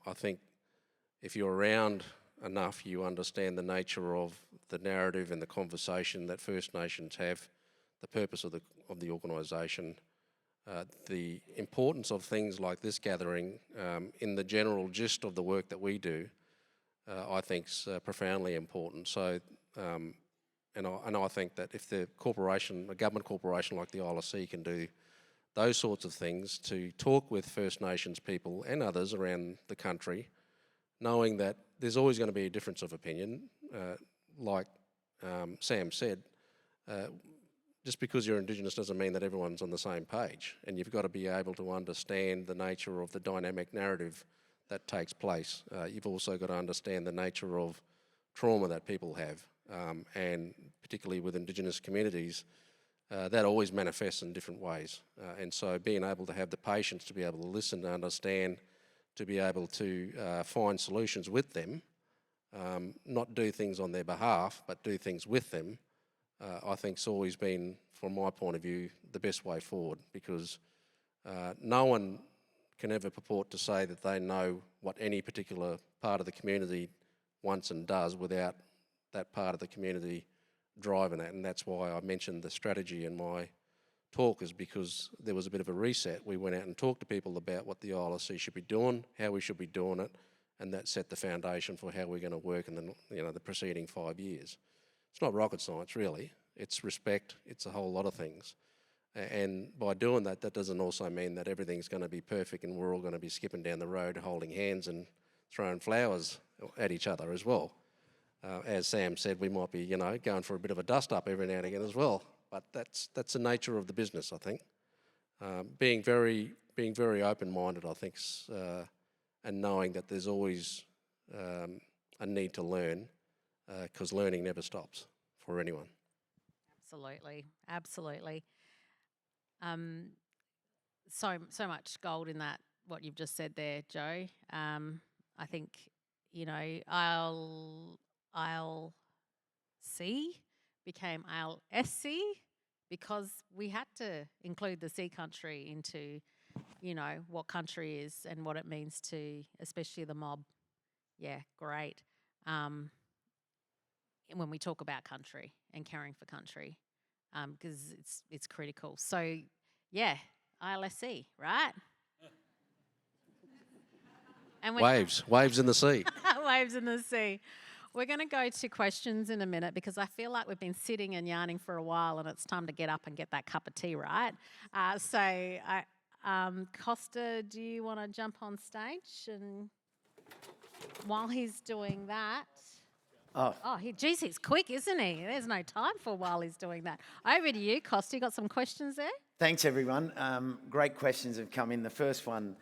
S4: I think if you're around enough, you understand the nature of the narrative and the conversation that First Nations have, the purpose of the organisation, the importance of things like this gathering in the general gist of the work that we do. I think is profoundly important. So, and I think that if a government corporation like the Isle of Sea can do those sorts of things to talk with First Nations people and others around the country, knowing that there's always going to be a difference of opinion, like Sam said, just because you're Indigenous doesn't mean that everyone's on the same page, and you've got to be able to understand the nature of the dynamic narrative that takes place. You've also got to understand the nature of trauma that people have, and particularly with Indigenous communities, that always manifests in different ways. And so being able to have the patience to be able to listen, to understand, to be able to find solutions with them, not do things on their behalf, but do things with them, I think's always been, from my point of view, the best way forward, because no one can ever purport to say that they know what any particular part of the community wants and does without that part of the community driving it. And that's why I mentioned the strategy in my talk, is because there was a bit of a reset. We went out and talked to people about what the Isle of Sea should be doing, how we should be doing it, and that set the foundation for how we're going to work in the preceding 5 years. It's not rocket science, really. It's respect. It's a whole lot of things. And by doing that, that doesn't also mean that everything's going to be perfect and we're all going to be skipping down the road holding hands and throwing flowers at each other as well. As Sam said, we might be, going for a bit of a dust-up every now and again as well. But that's the nature of the business, I think. Being very open-minded, I think, and knowing that there's always a need to learn, because learning never stops for anyone.
S5: Absolutely. So much gold in that, what you've just said there, Joe. I think, Isle C became Isle SC because we had to include the sea country into, what country is and what it means to, especially the mob. Yeah, great. When we talk about country and caring for country, because it's critical. So, yeah, ILSC, right? And
S4: Waves in the sea.
S5: Waves in the sea. We're going to go to questions in a minute, because I feel like we've been sitting and yarning for a while, and it's time to get up and get that cup of tea, right? Costa, do you want to jump on stage? And while he's doing that... he's quick, isn't he? There's no time for while he's doing that. Over to you, Costa. You got some questions there?
S1: Thanks, everyone. Great questions have come in. The first one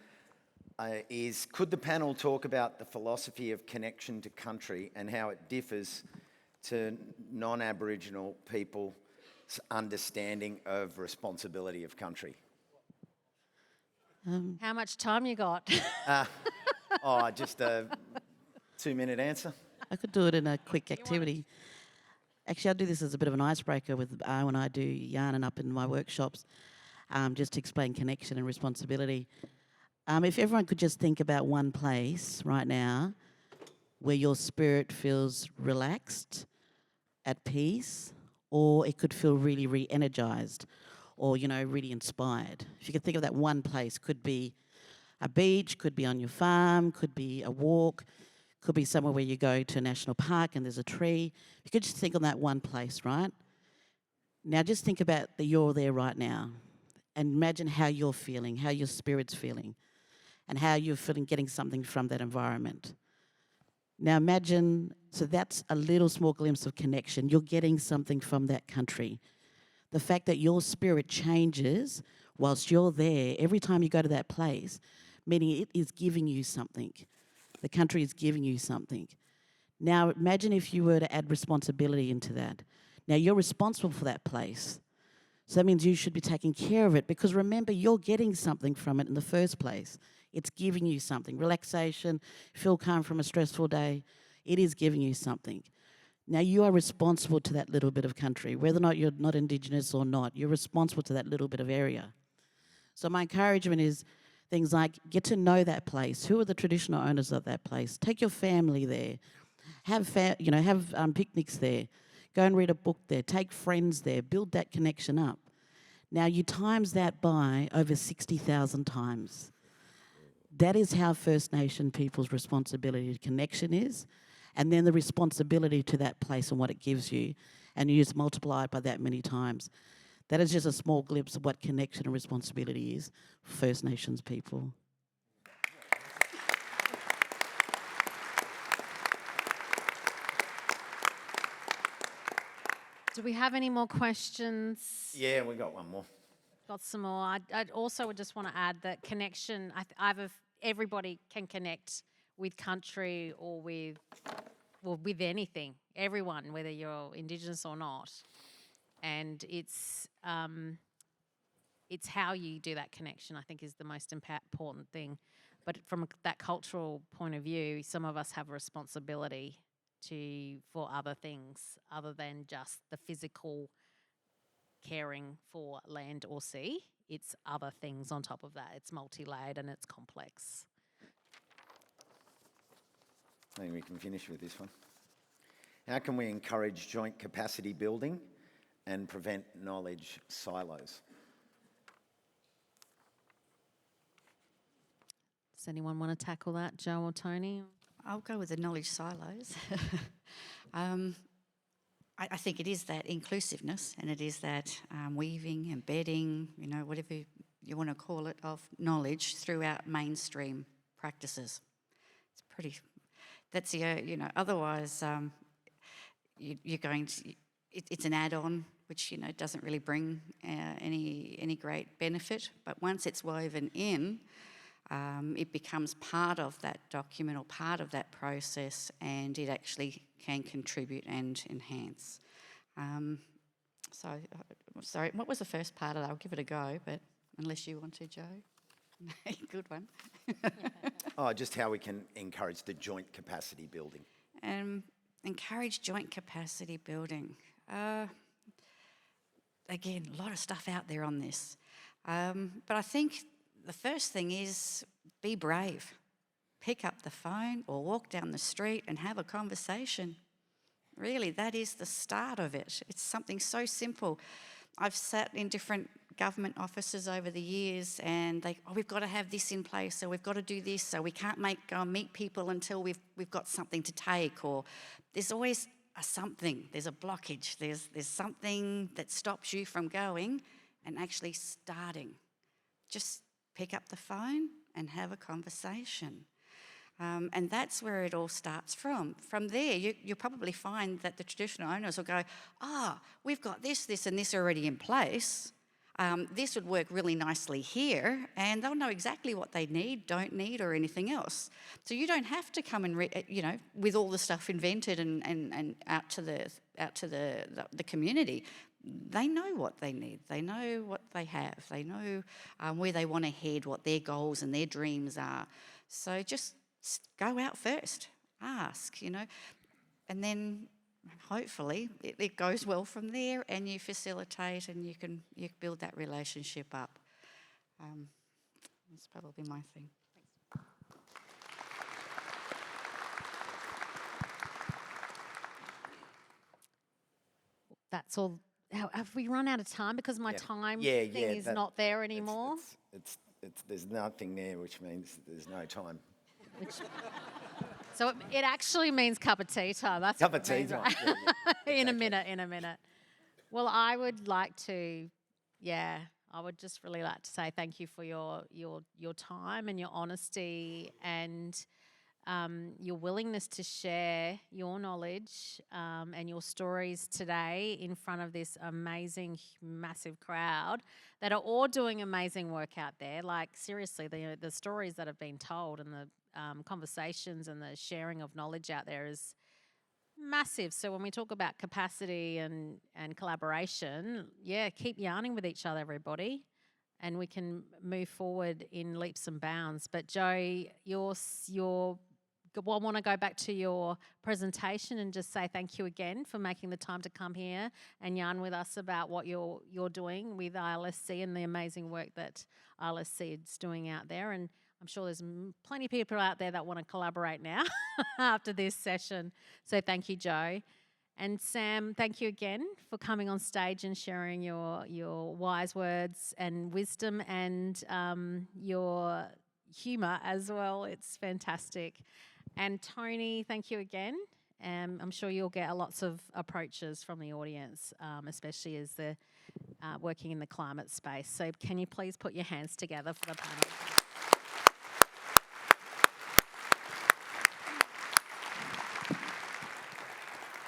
S1: is, could the panel talk about the philosophy of connection to country and how it differs to non-Aboriginal people's understanding of responsibility of country?
S5: How much time you got?
S1: Just a 2-minute answer.
S7: I could do it in a quick activity. Actually, I do this as a bit of an icebreaker when I do yarning up in my workshops, just to explain connection and responsibility. If everyone could just think about one place right now where your spirit feels relaxed, at peace, or it could feel really re-energised or, really inspired. If you could think of that one place, could be a beach, could be on your farm, could be a walk, could be somewhere where you go to a national park and there's a tree. You could just think on that one place, right? Now just think about that you're there right now and imagine how you're feeling, how your spirit's feeling, and how you're feeling getting something from that environment. Now imagine, so that's a little small glimpse of connection. You're getting something from that country. The fact that your spirit changes whilst you're there, every time you go to that place, meaning it is giving you something. The country is giving you something. Now imagine if you were to add responsibility into that. Now you're responsible for that place. So that means you should be taking care of it, because remember, you're getting something from it in the first place. It's giving you something. Relaxation, feel calm from a stressful day. It is giving you something. Now you are responsible to that little bit of country. Whether or not you're not Indigenous or not, you're responsible to that little bit of area. So my encouragement is things like get to know that place. Who are the traditional owners of that place? Take your family there. Have picnics there. Go and read a book there. Take friends there. Build that connection up. Now you times that by over 60,000 times. That is how First Nation people's responsibility to connection is, and then the responsibility to that place and what it gives you, and you just multiply it by that many times. That is just a small glimpse of what connection and responsibility is for First Nations people.
S5: Do we have any more questions?
S1: Yeah, we got one more.
S5: Got some more. I'd also would just want to add that connection, everybody can connect with country or with anything. Everyone, whether you're Indigenous or not. And it's how you do that connection, I think, is the most important thing. But from that cultural point of view, some of us have a responsibility for other things other than just the physical caring for land or sea. It's other things on top of that. It's multi-layered and it's complex.
S1: I think we can finish with this one. How can we encourage joint capacity building and prevent knowledge silos?
S5: Does anyone want to tackle that, Joe or Tony?
S6: I'll go with the knowledge silos. I think it is that inclusiveness, and it is that weaving, embedding, whatever you want to call it, of knowledge throughout mainstream practices. It's pretty. That's the otherwise you're going to. It's an add-on which doesn't really bring any great benefit. But once it's woven in, it becomes part of that document or part of that process, and it actually can contribute and enhance. Sorry, what was the first part of that? I'll give it a go, but unless you want to, Joe. Good one.
S1: Just how we can encourage the joint capacity building.
S6: Encourage joint capacity building. Again, a lot of stuff out there on this. But I think the first thing is be brave. Pick up the phone or walk down the street and have a conversation. Really, that is the start of it. It's something so simple. I've sat in different government offices over the years and we've got to have this in place, so we've got to do this, so we can't go and meet people until we've got something to take, or there's always something, there's a blockage, there's something that stops you from going and actually starting. Just pick up the phone and have a conversation. And that's where it all starts from. From there, you'll probably find that the traditional owners will go, we've got this, and this already in place. This would work really nicely here, and they'll know exactly what they need, don't need, or anything else. So you don't have to come and, with all the stuff invented and out to the community. They know what they need. They know what they have. They know where they want to head, what their goals and their dreams are. So just go out first, ask, and then hopefully it goes well from there, and you facilitate and you build that relationship up. That's probably my thing.
S5: That's all. Have we run out of time? Because my time thing is not there anymore.
S1: There's nothing there, which means there's no time.
S5: So it actually means cup of tea time. That's
S1: Cup
S5: what
S1: of
S5: it
S1: tea
S5: means,
S1: time.
S5: right?
S1: Yeah,
S5: In a minute. Well, I would like to, I would just really like to say thank you for your time and your honesty and your willingness to share your knowledge and your stories today in front of this amazing, massive crowd that are all doing amazing work out there. Like, seriously, the stories that have been told and the conversations and the sharing of knowledge out there is massive. So when we talk about capacity and collaboration, yeah, keep yarning with each other, everybody, and we can move forward in leaps and bounds. But Joe, I want to go back to your presentation and just say thank you again for making the time to come here and yarn with us about what you're doing with ILSC and the amazing work that ILSC is doing out there. And I'm sure there's plenty of people out there that want to collaborate now after this session. So thank you, Joe. And Sam, thank you again for coming on stage and sharing your wise words and wisdom and your humour as well. It's fantastic. And Tony, thank you again. I'm sure you'll get lots of approaches from the audience, especially as they're working in the climate space. So can you please put your hands together for the panel?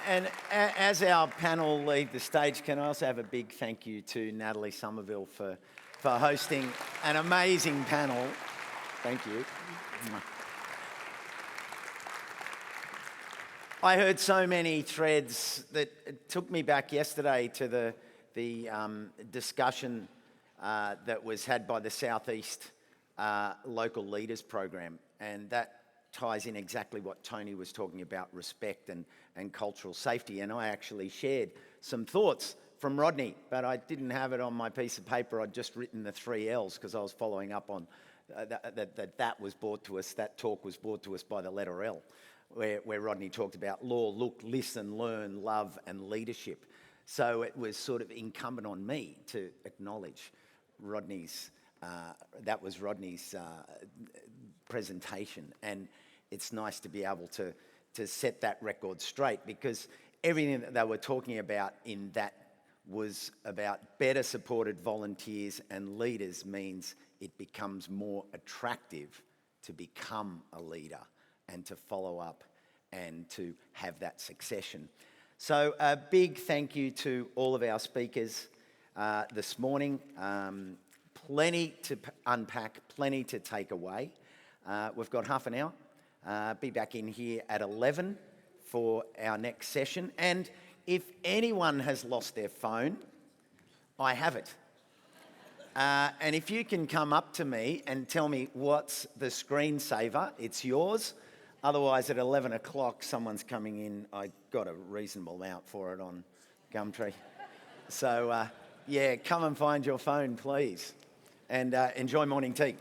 S1: And as our panel leave the stage, can I also have a big thank you to Natalie Somerville for hosting an amazing panel. Thank you. I heard so many threads that it took me back yesterday to the discussion that was had by the Southeast Local Leaders Program, and that ties in exactly what Tony was talking about, respect and cultural safety. And I actually shared some thoughts from Rodney, but I didn't have it on my piece of paper. I'd just written the 3 L's because I was following up on that was brought to us, that talk was brought to us by the letter L, where Rodney talked about law, look, listen, learn, love, and leadership. So it was sort of incumbent on me to acknowledge Rodney's, that was Rodney's presentation. And it's nice to be able to set that record straight, because everything that they were talking about in that was about better supported volunteers and leaders means it becomes more attractive to become a leader and to follow up and to have that succession. So a big thank you to all of our speakers this morning. Plenty to unpack, plenty to take away. We've got half an hour. Be back in here at 11 for our next session. And if anyone has lost their phone, I have it. And if you can come up to me and tell me what's the screensaver, it's yours. Otherwise, at 11 o'clock, someone's coming in. I got a reasonable amount for it on Gumtree. So, yeah, come and find your phone, please. And enjoy morning tea.